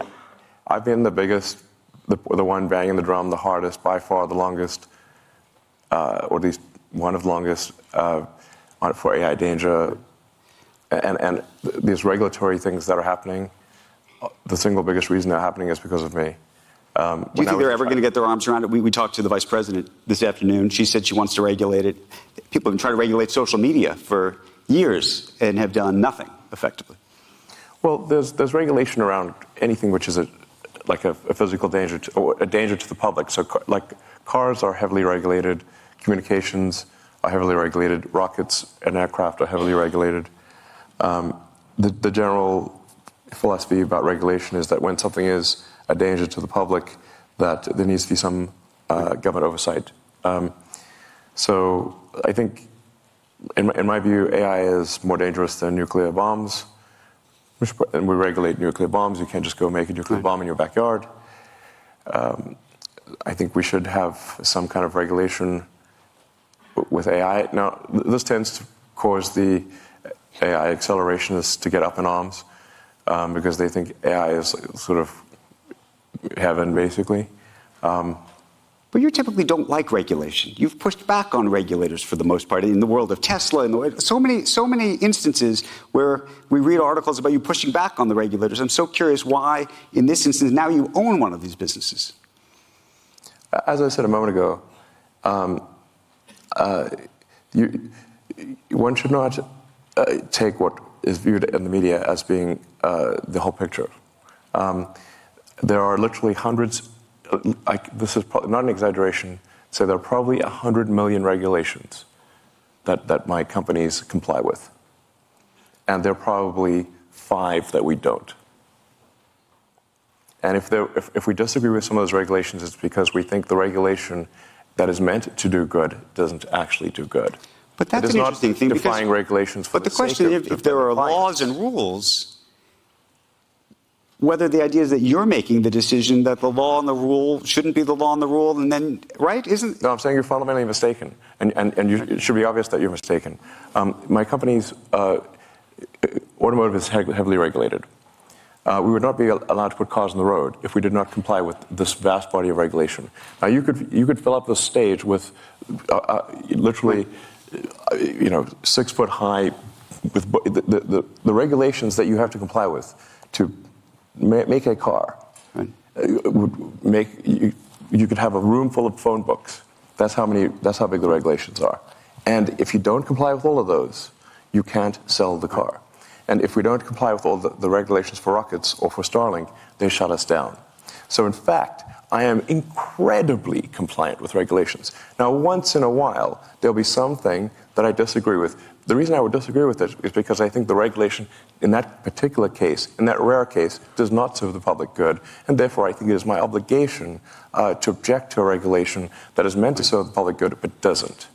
I've been the biggest, the one banging the drum the hardest, by far the longest, or at least one of the longest for AI danger. And these regulatory things that are happening, the single biggest reason they're happening is because of me. Do you think they're ever going to get their arms around it? We talked to the vice president this afternoon. She said she wants to regulate it. People have been trying to regulate social media for years and have done nothing effectively. Well, there's regulation around anything which is like a physical danger or a danger to the public. So like cars are heavily regulated, communications are heavily regulated, rockets and aircraft are heavily regulated. The general philosophy about regulation is that when something is a danger to the public, that there needs to be some government oversight. So I think, in my view, AI is more dangerous than nuclear bombs. And we regulate nuclear bombs. You can't just go make a nuclear bomb in your backyard. I think we should have some kind of regulation with AI. Now, this tends to cause the AI accelerationists to get up in arms because they think AI is sort of heaven, basically. But you typically don't like regulation. You've pushed back on regulators for the most part in the world of Tesla. So many instances where we read articles about you pushing back on the regulators. I'm so curious why, in this instance, now you own one of these businesses. As I said a moment ago, one should not take what is viewed in the media as being the whole picture. There are literally hundreds, this is probably not an exaggeration, so there are probably 100 million regulations that my companies comply with. And there are probably 5 that we don't. And if we disagree with some of those regulations, it's because we think the regulation that is meant to do good doesn't actually do good. But that's an interesting thing. Defying regulations for but the question is, if there are compliance. laws and rules, whether the idea is that you're making the decision that the law and the rule shouldn't be the law and the rule, and then, right? Isn't... No, I'm saying you're fundamentally mistaken, and it should be obvious that you're mistaken. My company's automotive is heavily regulated. We would not be allowed to put cars on the road if we did not comply with this vast body of regulation. Now, you could fill up this stage with literally, 6 foot high, with the regulations that you have to comply with to make a car. Right. Would make you could have a room full of phone books. That's how big the regulations are. And if you don't comply with all of those, you can't sell the car. And if we don't comply with all the regulations for rockets or for Starlink, they shut us down. So in fact, I am incredibly compliant with regulations. Now, once in a while, there'll be something that I disagree with. The reason I would disagree with it is because I think the regulation in that particular case, in that rare case, does not serve the public good. And therefore, I think it is my obligation to object to a regulation that is meant to serve the public good, but doesn't.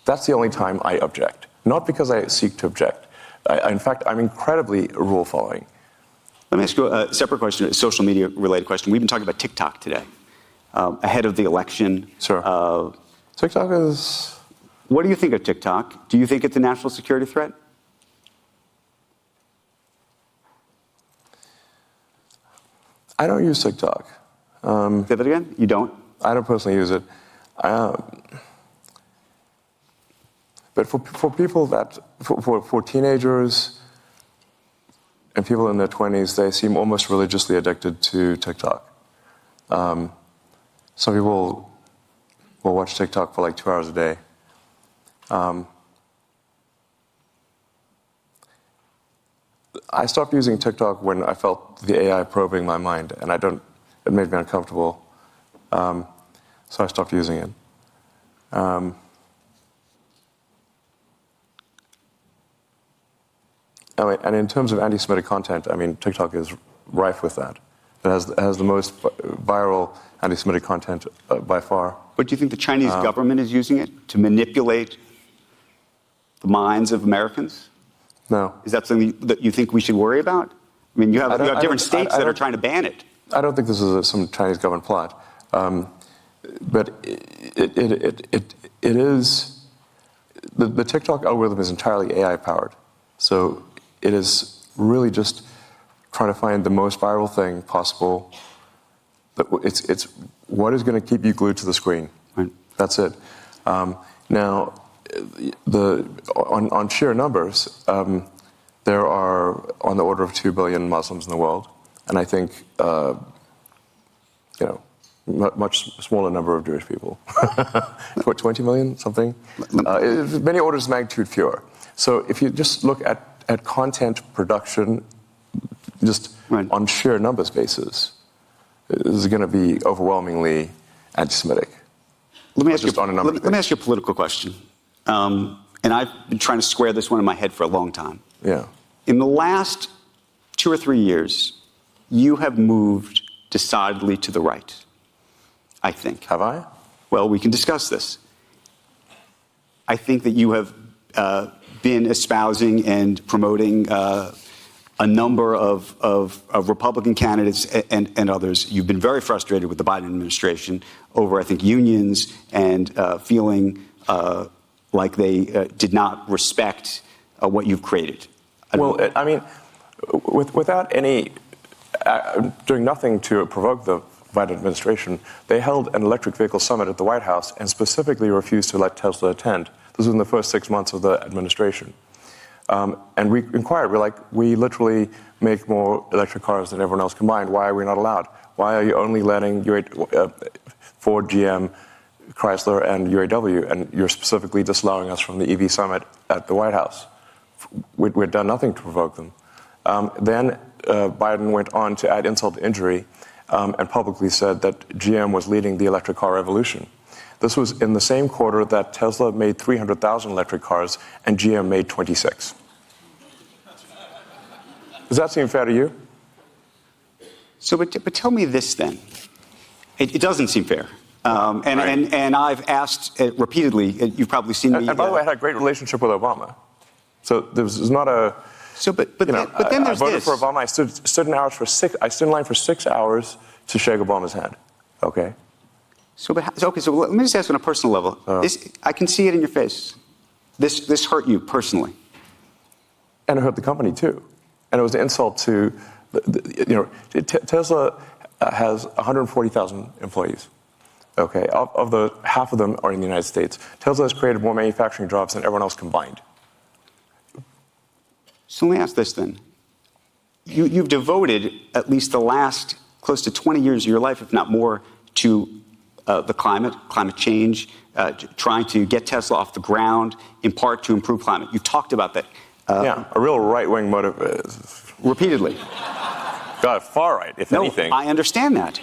That's the only time I object. Not because I seek to object. In fact, I'm incredibly rule-following. Let me ask you a separate question, a social media-related question. We've been talking about TikTok today, ahead of the election. Sure. TikTok is... What do you think of TikTok? Do you think it's a national security threat? I don't use TikTok. Say that again? You don't? I don't personally use it. But for people for teenagers and people in their 20s, they seem almost religiously addicted to TikTok. Some people will watch TikTok for like 2 hours a day. I stopped using TikTok when I felt the AI probing my mind, and it made me uncomfortable. So I stopped using it. And in terms of anti-Semitic content, I mean, TikTok is rife with that. It has the most viral anti-Semitic content by far. But do you think the Chinese government is using it to manipulate the minds of Americans? No. Is that something that you think we should worry about? I mean, you have different states that are trying to ban it. I don't think this is some Chinese government plot. But it is... The TikTok algorithm is entirely AI-powered. So it is really just trying to find the most viral thing possible. It's what is going to keep you glued to the screen. Right. That's it. Now, on sheer numbers, there are on the order of 2 billion Muslims in the world, and I think much smaller number of Jewish people. What, 20 million, something? Many orders of magnitude fewer. So if you just look at content production, just right. on sheer numbers basis, this is going to be overwhelmingly anti-Semitic. Let me ask you a political question. And I've been trying to square this one in my head for a long time. Yeah. In the last 2 or 3 years, you have moved decidedly to the right, I think. Have I? Well, we can discuss this. I think that you have been espousing and promoting a number of Republican candidates and others. You've been very frustrated with the Biden administration over, I think, unions and feeling like they did not respect what you've created. Well, I mean, without any, doing nothing to provoke the Biden administration, they held an electric vehicle summit at the White House and specifically refused to let Tesla attend. This was in the first 6 months of the administration. And we inquired, we literally make more electric cars than everyone else combined. Why are we not allowed? Why are you only letting Ford, GM, Chrysler, and UAW, and you're specifically disallowing us from the EV summit at the White House? We'd done nothing to provoke them. Then Biden went on to add insult to injury and publicly said that GM was leading the electric car revolution. This was in the same quarter that Tesla made 300,000 electric cars and GM made 26. Does that seem fair to you? So, but tell me this then. It doesn't seem fair. And I've asked repeatedly, you've probably seen me. And by the way, I had a great relationship with Obama. So there was not a... So, but then there's I voted this. for Obama. I stood in line for 6 hours to shake Obama's hand. Okay? So let me just ask on a personal level. I can see it in your face. This hurt you personally. And it hurt the company, too. And it was an insult to... Tesla has 140,000 employees. Okay, of the half of them are in the United States. Tesla has created more manufacturing jobs than everyone else combined. So let me ask this then. You've devoted at least the last close to 20 years of your life, if not more, to the climate change, trying to get Tesla off the ground, in part to improve climate. You talked about that. Yeah, a real right-wing motive. Repeatedly. God, far right, if anything. I understand that.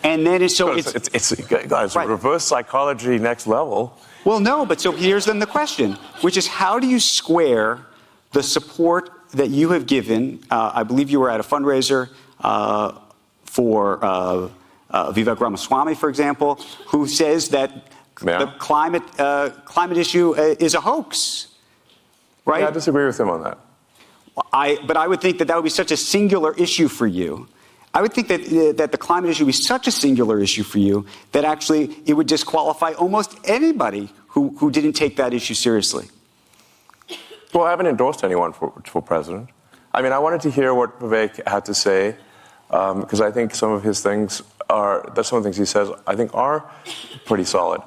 And then it's right. Reverse psychology next level. Well, no, but so here's then the question, which is how do you square the support that you have given? I believe you were at a fundraiser for Vivek Ramaswamy, for example, who says that the climate issue is a hoax, right? Yeah, I disagree with him on that. But I would think that would be such a singular issue for you. I would think that the climate issue would be such a singular issue for you that actually it would disqualify almost anybody who didn't take that issue seriously. Well, I haven't endorsed anyone for president. I mean, I wanted to hear what Vivek had to say because I think some of his things some of the things he says I think are pretty solid.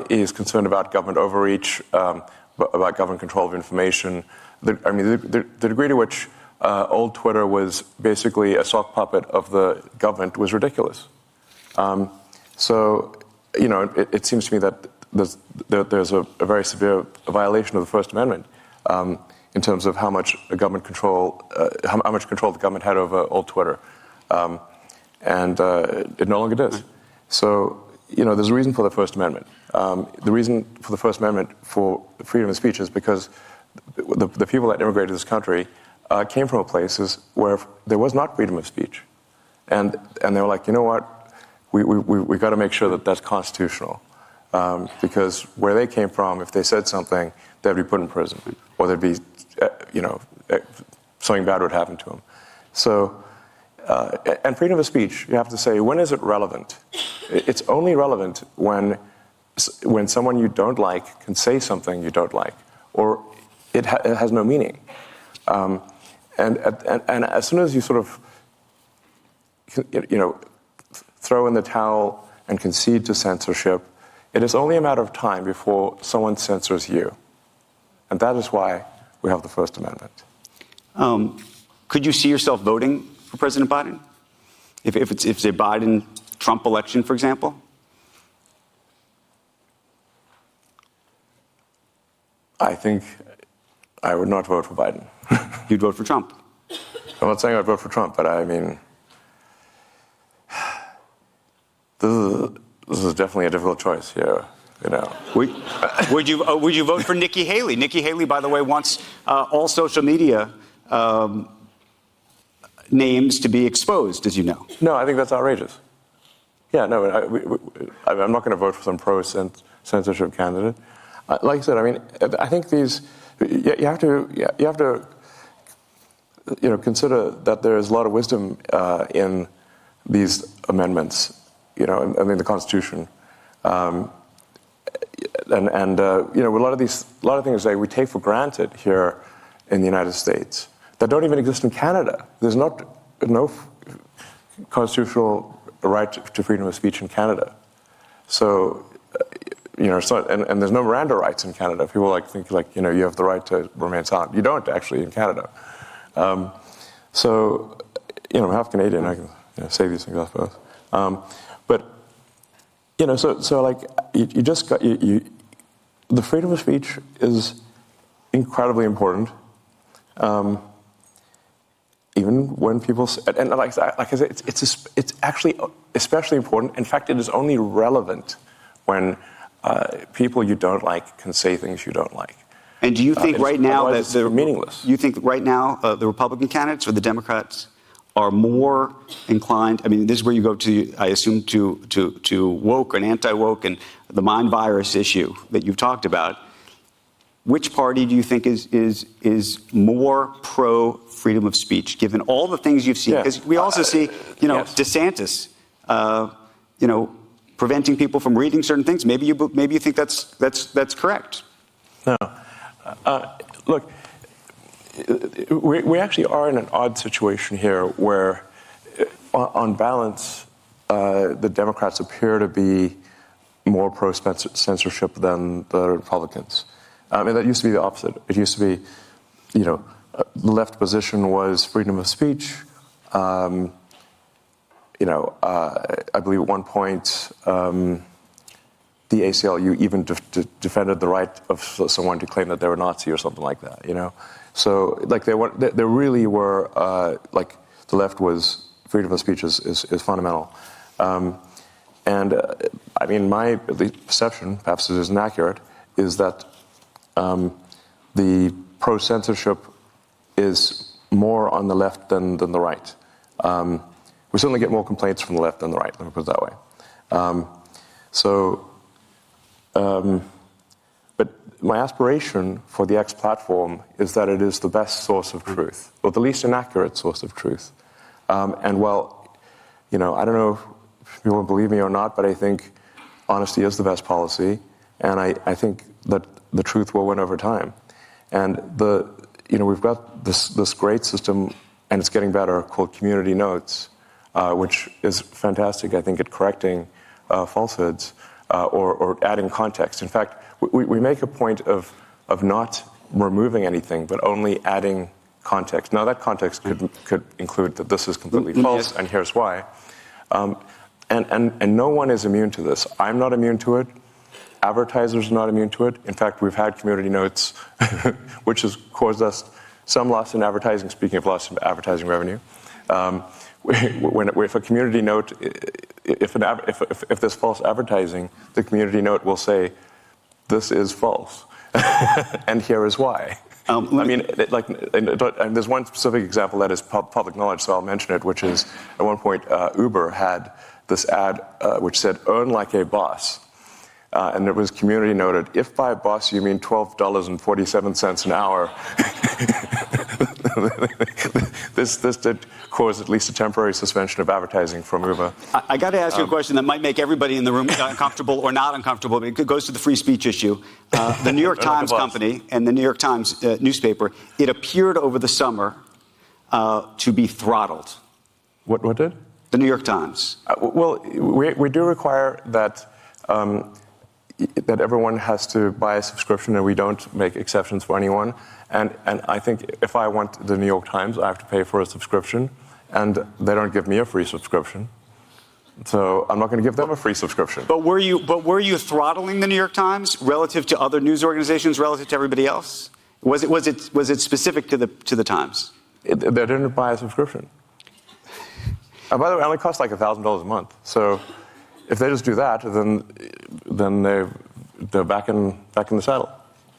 He's concerned about government overreach, about government control of information. The degree to which old Twitter was basically a sock puppet of the government was ridiculous. It seems to me that there's a very severe violation of the First Amendment in terms of how much control the government had over old Twitter, and it no longer does. So there's a reason for the First Amendment. The reason for the First Amendment for freedom of speech is because the people that immigrated to this country came from places where there was not freedom of speech, and they were like, you know what, we got to make sure that that's constitutional, because where they came from, if they said something, they'd be put in prison, or there'd be, something bad would happen to them. So, and freedom of speech, you have to say, when is it relevant? It's only relevant when someone you don't like can say something you don't like, or it has no meaning. And as soon as you sort of, throw in the towel and concede to censorship, it is only a matter of time before someone censors you. And that is why we have the First Amendment. Could you see yourself voting for President Biden? If it's a Biden-Trump election, for example? I think I would not vote for Biden. You'd vote for Trump? I'm not saying I'd vote for Trump, but I mean, this is definitely a difficult choice here. Would you vote for Nikki Haley? Nikki Haley, by the way, wants all social media names to be exposed, as you know. No, I think that's outrageous. Yeah, no, I'm not going to vote for some pro-censorship candidate. Like I said, I mean, I think you have to consider that there is a lot of wisdom in these amendments, in the Constitution. A lot of things that we take for granted here in the United States that don't even exist in Canada. There's no constitutional right to freedom of speech in Canada. So, and there's no Miranda rights in Canada. People think you have the right to remain silent. You don't actually in Canada. I'm half Canadian. I can say these things, I suppose. The freedom of speech is incredibly important. Even when people, and like I said, it's actually especially important. In fact, it is only relevant when people you don't like can say things you don't like. And do you think right now that they're meaningless? You think right now the Republican candidates or the Democrats are more inclined, I mean, this is where you go to, I assume, to woke and anti-woke and the mind virus issue that you've talked about. Which party do you think is more pro freedom of speech, given all the things you've seen? Because we also see, yes. DeSantis, preventing people from reading certain things. Maybe you think that's correct. No, look, we actually are in an odd situation here, where, on balance, the Democrats appear to be more pro-censorship than the Republicans. I mean, that used to be the opposite. It used to be, the left position was freedom of speech. I believe at one point, the ACLU even defended the right of someone to claim that they were Nazi or something like that. So like they really were like the left was freedom of speech is fundamental. And I mean, my at least perception, perhaps it isn't accurate, is that the pro-censorship is more on the left than the right. We certainly get more complaints from the left than the right, let me put it that way. But my aspiration for the X platform is that it is the best source of truth, or the least inaccurate source of truth. And while, I don't know if you will believe me or not, but I think honesty is the best policy, and I think that the truth will win over time. And we've got this great system, and it's getting better, called Community Notes, which is fantastic, I think, at correcting falsehoods or adding context. In fact, we make a point of not removing anything, but only adding context. Now, that context could include that this is completely false, and here's why. And no one is immune to this. I'm not immune to it. Advertisers are not immune to it. In fact, we've had Community Notes, which has caused us some loss in advertising. Speaking of loss in advertising revenue, if a community note, if there's false advertising, the Community Note will say, "This is false," and here is why. I mean, and there's one specific example that is public knowledge, so I'll mention it, which is at one point Uber had this ad which said, "Earn like a boss." And it was community noted, if by boss you mean $12.47 an hour, this did cause at least a temporary suspension of advertising from Uber. I got to ask you a question that might make everybody in the room uncomfortable or not uncomfortable, but it goes to the free speech issue. The New York Times company and the New York Times newspaper, it appeared over the summer to be throttled. What did? The New York Times. Well, we do require that that everyone has to buy a subscription, and we don't make exceptions for anyone. And I think if I want the New York Times, I have to pay for a subscription, and they don't give me a free subscription. So I'm not going to give them a free subscription. But were you throttling the New York Times relative to other news organizations, relative to everybody else? Was it specific to the Times? They didn't buy a subscription. By the way, it only costs like $1,000 a month. So if they just do that, then they're back in the saddle.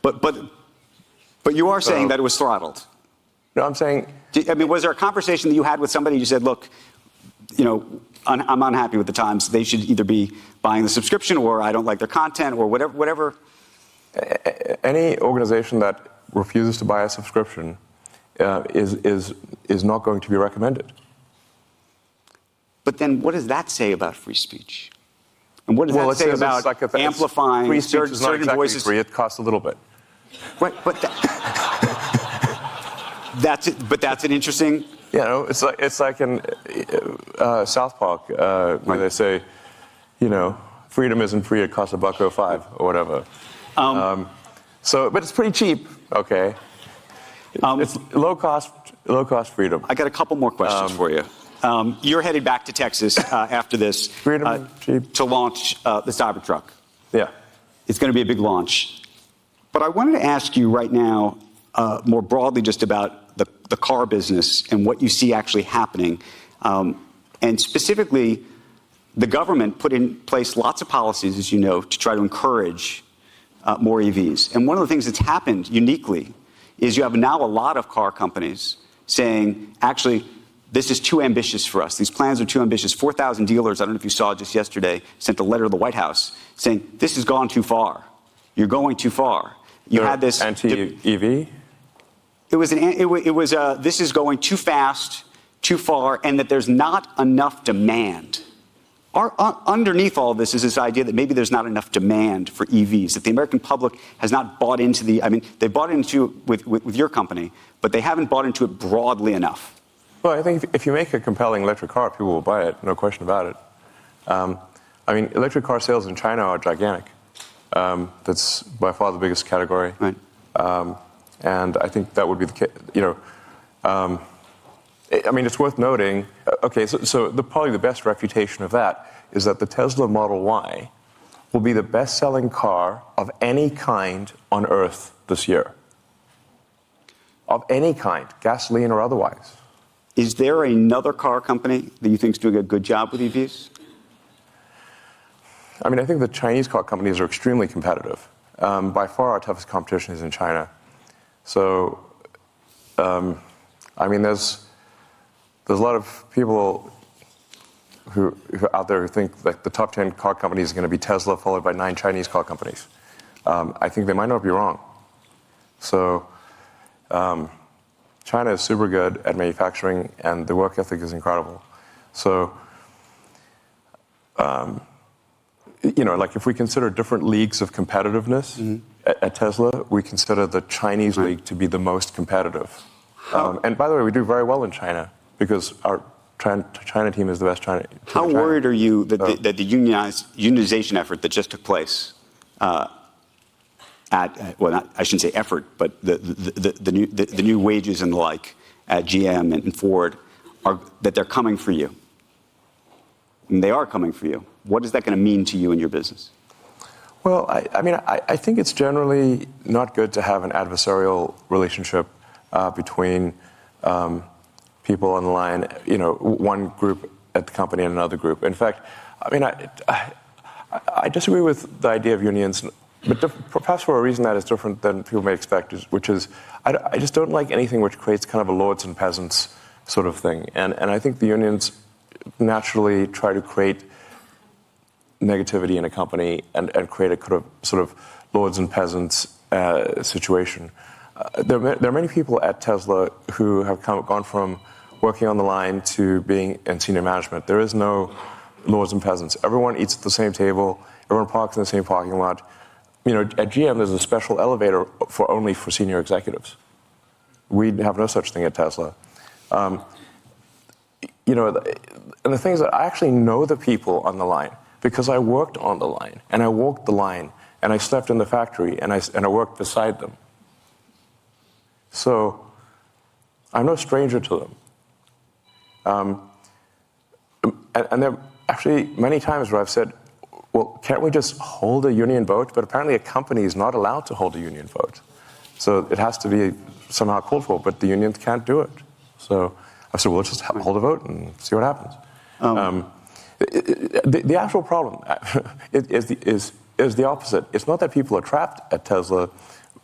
But you are saying that it was throttled. No, I'm saying. I mean, was there a conversation that you had with somebody? You said, "Look, I'm unhappy with the Times. They should either be buying the subscription, or I don't like their content, or whatever." Any organization that refuses to buy a subscription is not going to be recommended. But then, what does that say about free speech? And what does that say about amplifying free speech is not certain exactly voices? Free. It costs a little bit. Right, but that's it. But that's an interesting. It's like in South Park where they say, freedom isn't free. It costs $1.05 or whatever. But it's pretty cheap. Okay. It's low cost freedom. I got a couple more questions for you. You're headed back to Texas after this to launch the Cybertruck. Yeah. It's going to be a big launch. But I wanted to ask you right now, more broadly, just about the car business and what you see actually happening. And specifically, the government put in place lots of policies, as you know, to try to encourage more EVs. And one of the things that's happened uniquely is you have now a lot of car companies saying, actually, this is too ambitious for us. These plans are too ambitious. 4,000 dealers, I don't know if you saw just yesterday, sent a letter to the White House saying, this has gone too far. You're going too far. You had this anti-EV? This is going too fast, too far, and that there's not enough demand. Underneath all of this is this idea that maybe there's not enough demand for EVs, that the American public has not bought into they bought into it with your company, but they haven't bought into it broadly enough. Well, I think if you make a compelling electric car, people will buy it, no question about it. Electric car sales in China are gigantic. That's by far the biggest category. Right. And I think that would be the case, it's worth noting, probably the best refutation of that is that the Tesla Model Y will be the best-selling car of any kind on Earth this year. Of any kind, gasoline or otherwise. Is there another car company that you think is doing a good job with EVs? I think the Chinese car companies are extremely competitive. By far our toughest competition is in China. So, there's a lot of people who out there who think that the top 10 car companies are going to be Tesla, followed by 9 Chinese car companies. I think they might not be wrong. So, China is super good at manufacturing, and the work ethic is incredible. So, if we consider different leagues of competitiveness at Tesla, we consider the Chinese league to be the most competitive. And by the way, we do very well in China because our China team is the best China team. How worried are you that the unionization effort that just took place I shouldn't say effort, but the new wages and the like at GM and Ford, that they're coming for you? And they are coming for you. What is that going to mean to you and your business? Well, I think it's generally not good to have an adversarial relationship between people on the line, one group at the company and another group. In fact, I disagree with the idea of unions, but perhaps for a reason that is different than people may expect, which is I just don't like anything which creates kind of a lords and peasants sort of thing. And I think the unions naturally try to create negativity in a company and create a sort of lords and peasants situation. There are many people at Tesla who have gone from working on the line to being in senior management. There is no lords and peasants. Everyone eats at the same table. Everyone parks in the same parking lot. At GM, there's a special elevator only for senior executives. We have no such thing at Tesla. And the thing is that I actually know the people on the line because I worked on the line, and I walked the line, and I slept in the factory, and I worked beside them. So I'm no stranger to them. And there are actually many times where I've said, well, can't we just hold a union vote? But apparently a company is not allowed to hold a union vote. So it has to be somehow called for, but the unions can't do it. So I said, well, let's just hold a vote and see what happens. The actual problem is the opposite. It's not that people are trapped at Tesla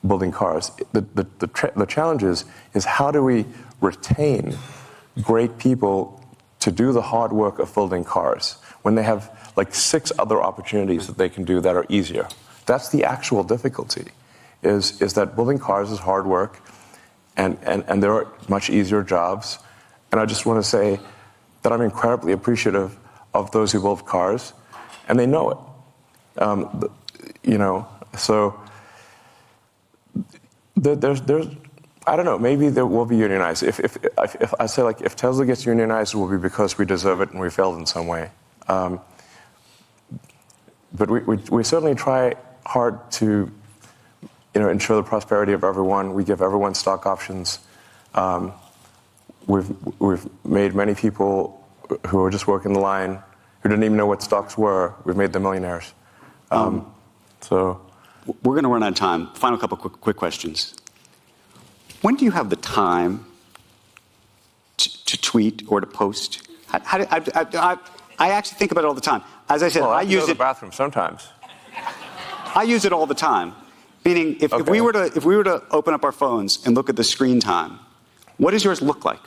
building cars. The challenge is how do we retain great people to do the hard work of building cars when they have like 6 other opportunities that they can do that are easier. That's the actual difficulty, is that building cars is hard work and there are much easier jobs. And I just want to say that I'm incredibly appreciative of those who build cars, and they know it. So there's I don't know, maybe there will be unionized. If I say, like, if Tesla gets unionized, it will be because we deserve it and we failed in some way. But we certainly try hard to, ensure the prosperity of everyone. We give everyone stock options. We've made many people who are just working the line, who didn't even know what stocks were, we've made them millionaires. So we're going to run out of time. Final couple quick questions. When do you have the time to tweet or to post? I actually think about it all the time. As I said, I use it. The bathroom sometimes. I use it all the time. Meaning, if we were to open up our phones and look at the screen time, what does yours look like?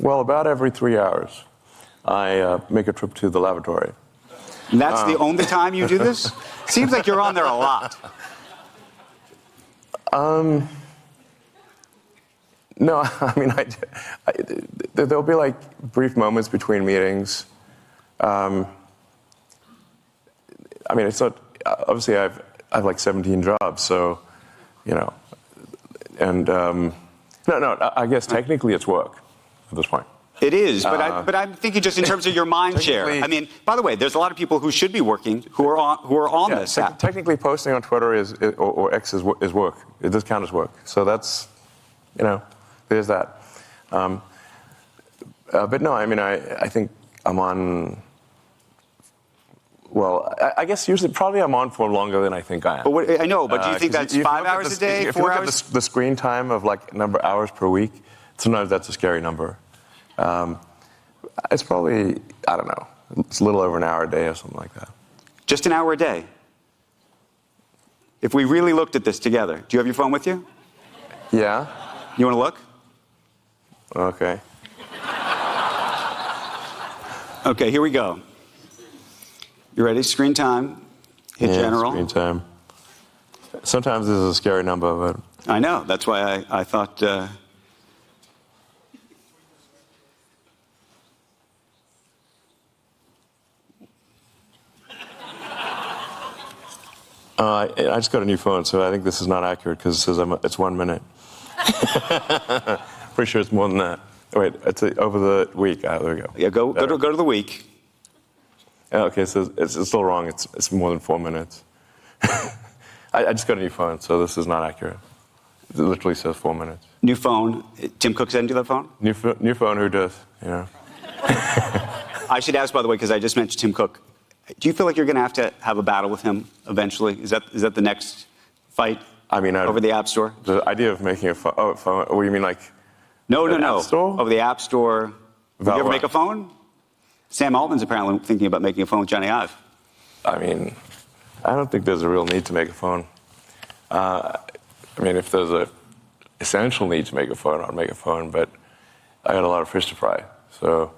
Well, about every 3 hours, I make a trip to the lavatory. And that's the only time you do this? Seems like you're on there a lot. No, I mean, there'll be like brief moments between meetings. I mean, it's not, obviously I have like 17 jobs, so, you know, and no, I guess technically it's work at this point. It is, but I'm thinking just in terms of your mind share. I mean, by the way, there's a lot of people who should be working who are on this app. Technically, posting on Twitter or X is work. It does count as work. So that's, you know, there's that. But no, I mean, I think I'm on. Well, I guess usually probably I'm on for longer than I think I am. But I know, but do you think that's 5 hours a day, 4 hours? If you look at the screen time of like number of hours per week, sometimes that's a scary number. It's probably, I don't know, it's a little over an hour a day or something like that. Just an hour a day? If we really looked at this together, do you have your phone with you? Yeah. You want to look? Okay. Okay, here we go. You ready? Screen time. Hit general. Screen time. Sometimes this is a scary number, but I know. That's why I thought. I just got a new phone, so I think this is not accurate because it says it's 1 minute. Pretty sure it's more than that. Wait, it's over the week. There we go. Yeah, go to the week. Okay, so it's still wrong. It's more than 4 minutes. I just got a new phone, so this is not accurate. It literally says 4 minutes. New phone. Tim Cook sent you that phone? New phone. Who does? You know. I should ask, by the way, because I just mentioned Tim Cook. Do you feel like you're going to have a battle with him eventually? Is that the next fight? I mean, over the App Store. The idea of making a phone. Oh, phone. What do you mean, like? No. App Store? Over the App Store. Would you ever make a phone? Sam Altman's apparently thinking about making a phone with Johnny Ive. I mean, I don't think there's a real need to make a phone. I mean, if there's a essential need to make a phone, I'll make a phone. But I got a lot of fish to fry. So,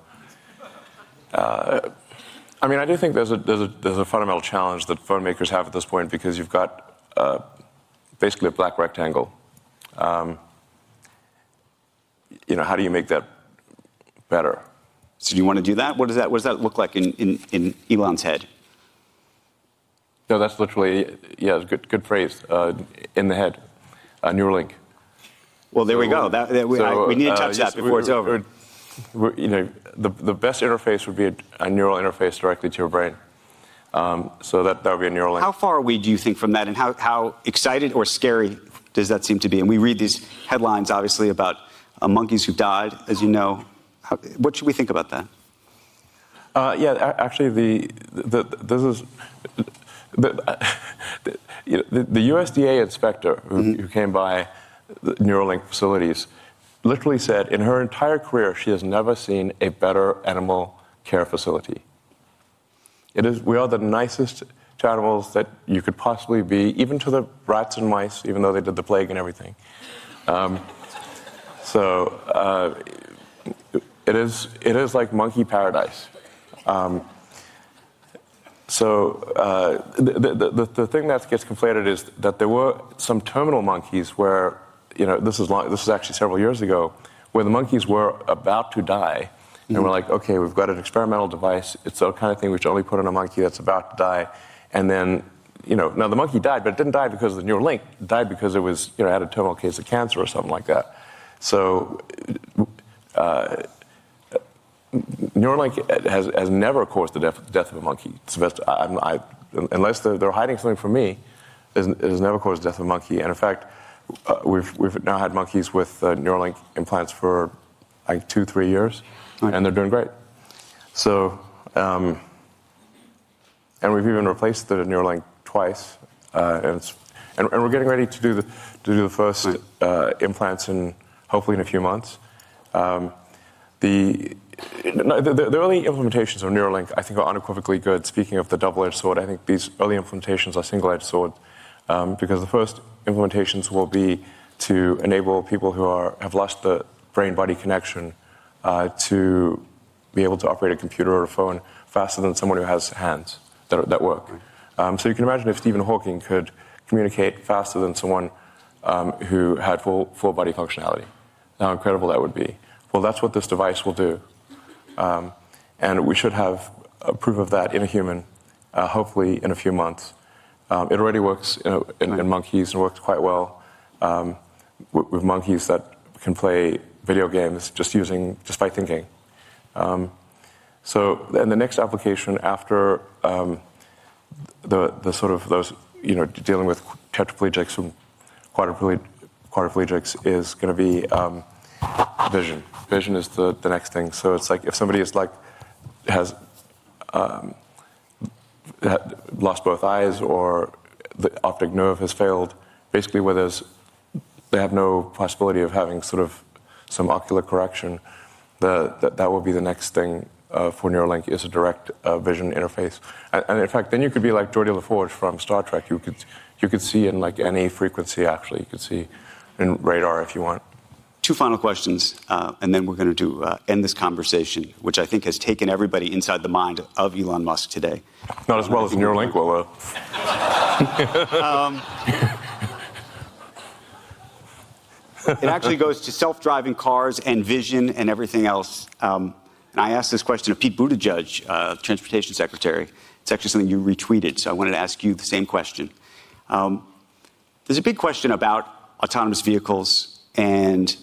I mean, I do think there's a fundamental challenge that phone makers have at this point because you've got basically a black rectangle. You know, how do you make that better? So do you want to do that? What does that look like in Elon's head? No, that's literally, yeah, good phrase, in the head, Neuralink. Well, there we go. We need to touch that before it's over. You know, the best interface would be a neural interface directly to your brain. So that would be a Neuralink. How far are we, do you think, from that, and how excited or scary does that seem to be? And we read these headlines, obviously, about monkeys who've died, as you know. What should we think about that? Yeah, actually, the USDA inspector who came by the Neuralink facilities literally said in her entire career she has never seen a better animal care facility. We are the nicest to animals that you could possibly be, even to the rats and mice, even though they did the plague and everything. It is like monkey paradise. The thing that gets conflated is that there were some terminal monkeys where, you know, this is actually several years ago, where the monkeys were about to die, and we're like, okay, we've got an experimental device. It's the kind of thing we should only put in a monkey that's about to die, and then, you know, now the monkey died, but it didn't die because of the Neuralink. It died because it was, you know, had a terminal case of cancer or something like that. So. Neuralink has never caused the death of a monkey. It's the best, unless they're hiding something from me, it has never caused the death of a monkey. And in fact, we've now had monkeys with Neuralink implants for like 2-3 years, and they're doing great. So, and we've even replaced the Neuralink twice, and we're getting ready to do the first implants hopefully in a few months. The early implementations of Neuralink, I think, are unequivocally good. Speaking of the double-edged sword, I think these early implementations are single-edged sword because the first implementations will be to enable people who have lost the brain-body connection to be able to operate a computer or a phone faster than someone who has hands that work. So you can imagine if Stephen Hawking could communicate faster than someone who had full body functionality, how incredible that would be. Well, that's what this device will do. And we should have a proof of that in a human, hopefully in a few months. It already works in monkeys and works quite well with monkeys that can play video games just by thinking. So, and the next application after the sort of those, dealing with tetraplegics and quadriplegics is going to be vision. Vision is the next thing. So it's like if somebody has lost both eyes or the optic nerve has failed, basically where they have no possibility of having sort of some ocular correction, that will be the next thing for Neuralink is a direct vision interface. And in fact, then you could be like Geordie LaForge from Star Trek. You could see in like any frequency, actually. You could see in radar if you want. Two final questions, and then we're going to end this conversation, which I think has taken everybody inside the mind of Elon Musk today. Not as well as Neuralink will, though. It actually goes to self-driving cars and vision and everything else. And I asked this question of Pete Buttigieg, Transportation Secretary. It's actually something you retweeted, so I wanted to ask you the same question. There's a big question about autonomous vehicles and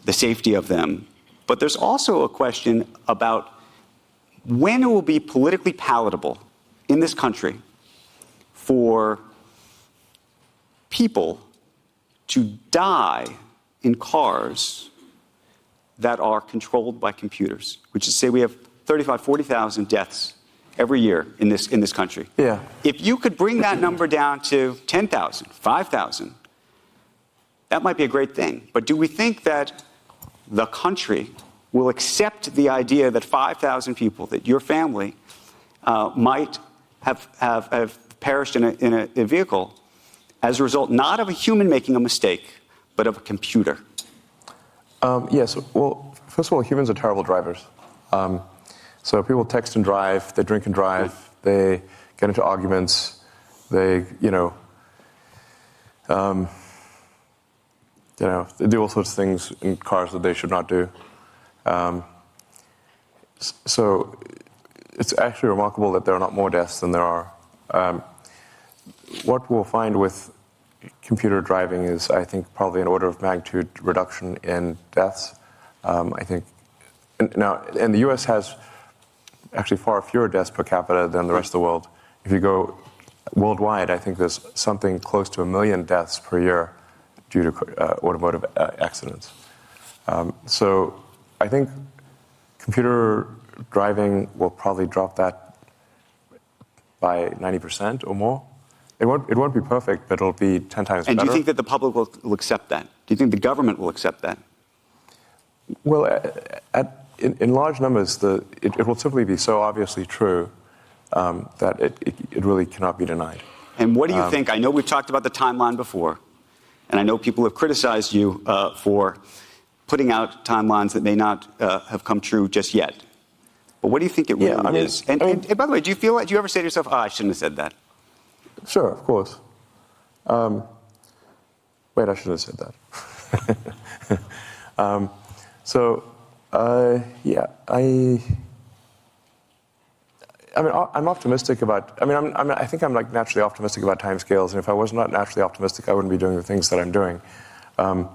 the safety of them, but there's also a question about when it will be politically palatable in this country for people to die in cars that are controlled by computers, which is, say, we have 35,000, 40,000 deaths every year in this country. Yeah. If you could bring that number down to 10,000, 5,000, that might be a great thing. But do we think that the country will accept the idea that 5,000 people, that your family might have perished in a vehicle as a result not of a human making a mistake, but of a computer? Yes. Well, first of all, humans are terrible drivers. So people text and drive, they drink and drive, they get into arguments, they do all sorts of things in cars that they should not do. So it's actually remarkable that there are not more deaths than there are. What we'll find with computer driving is, I think, probably an order of magnitude reduction in deaths. I think now, and the U.S. has actually far fewer deaths per capita than the rest of the world. If you go worldwide, I think there's something close to 1 million deaths per year due to automotive accidents. So I think computer driving will probably drop that by 90% or more. It won't be perfect, but it'll be 10 times better. And do you think that the public will accept that? Do you think the government will accept that? Well, in large numbers, it will simply be so obviously true that it really cannot be denied. And what do you think? I know we've talked about the timeline before, and I know people have criticized you for putting out timelines that may not have come true just yet. But what do you think it really is? And by the way, do you ever say to yourself, I shouldn't have said that? Sure, of course. Wait, I should have said that. I'm optimistic about. I think I'm like naturally optimistic about timescales, and if I was not naturally optimistic, I wouldn't be doing the things that I'm doing. I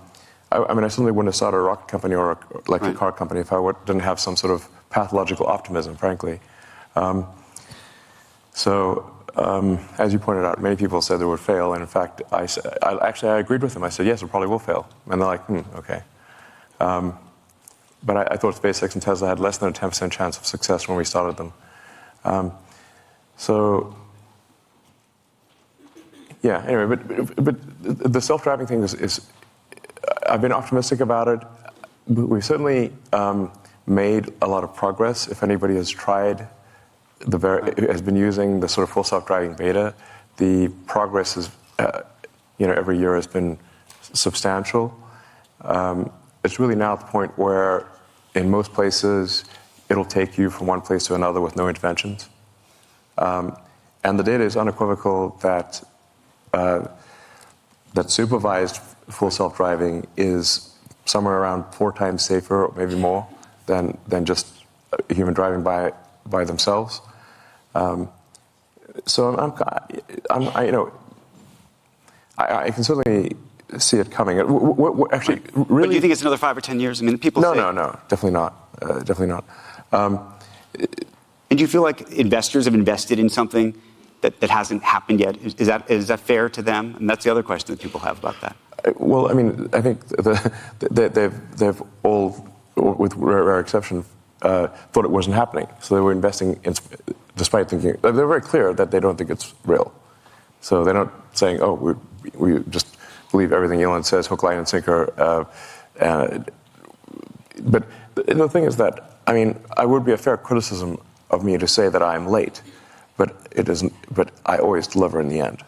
certainly wouldn't have started a rocket company or a car company if I didn't have some sort of pathological optimism, frankly. As you pointed out, many people said they would fail, and in fact, I agreed with them. I said, yes, it probably will fail. And they're like, okay. But I thought SpaceX and Tesla had less than a 10% chance of success when we started them. Anyway, but the self-driving thing is I've been optimistic about it. We've certainly made a lot of progress. If anybody has tried has been using the sort of full self-driving beta, the progress is, every year has been substantial. It's really now at the point where in most places, it'll take you from one place to another with no interventions. And the data is unequivocal that that supervised full self-driving is somewhere around 4 times safer, or maybe more, than just human driving by themselves. So I can certainly see it coming. Actually, really, But do you think it's another 5 or 10 years? I mean, people say... No, definitely not. Definitely not. And do you feel like investors have invested in something that hasn't happened yet? Is that fair to them? And that's the other question that people have about that. Well, I mean, I think they've all, with rare exception, thought it wasn't happening. So they were investing in, despite thinking, they're very clear that they don't think it's real. So they're not saying, oh, we just believe everything Elon says, hook, line, and sinker. But the thing is that, I mean, I would be a fair criticism of me to say that I'm late, but it isn't. But I always deliver in the end.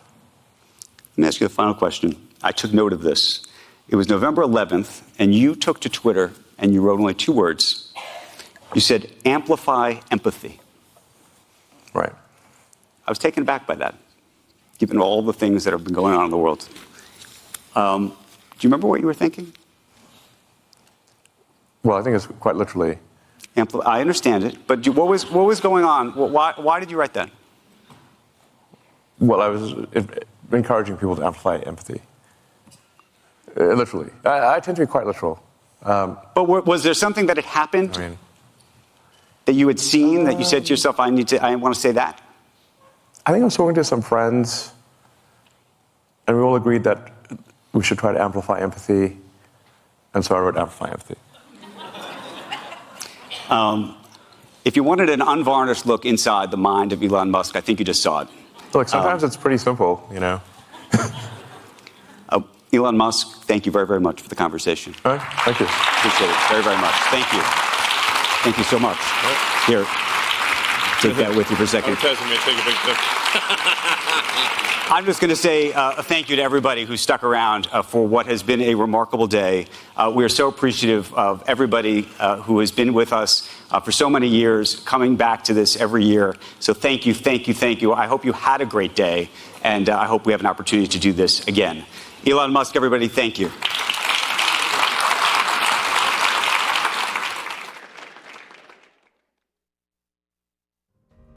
Let me ask you the final question. I took note of this. It was November 11th, and you took to Twitter and you wrote only 2 words. You said, amplify empathy. Right. I was taken aback by that, given all the things that have been going on in the world. Do you remember what you were thinking? Well, I think it's quite literally. I understand it, but what was going on? Why did you write that? Well, I was encouraging people to amplify empathy. Literally. I tend to be quite literal. But was there something that had happened that you had seen that you said to yourself, I want to say that? I think I was talking to some friends, and we all agreed that we should try to amplify empathy, and so I wrote amplify empathy. If you wanted an unvarnished look inside the mind of Elon Musk, I think you just saw it. Look, sometimes it's pretty simple, you know. Elon Musk, thank you very, very much for the conversation. All right, thank you. Appreciate it very, very much. Thank you. Thank you so much. Right. Here, take that with you for a second. Take a big sip. I'm just going to say a thank you to everybody who stuck around for what has been a remarkable day. We are so appreciative of everybody who has been with us for so many years, coming back to this every year. So thank you, thank you, thank you. I hope you had a great day, and I hope we have an opportunity to do this again. Elon Musk, everybody, thank you.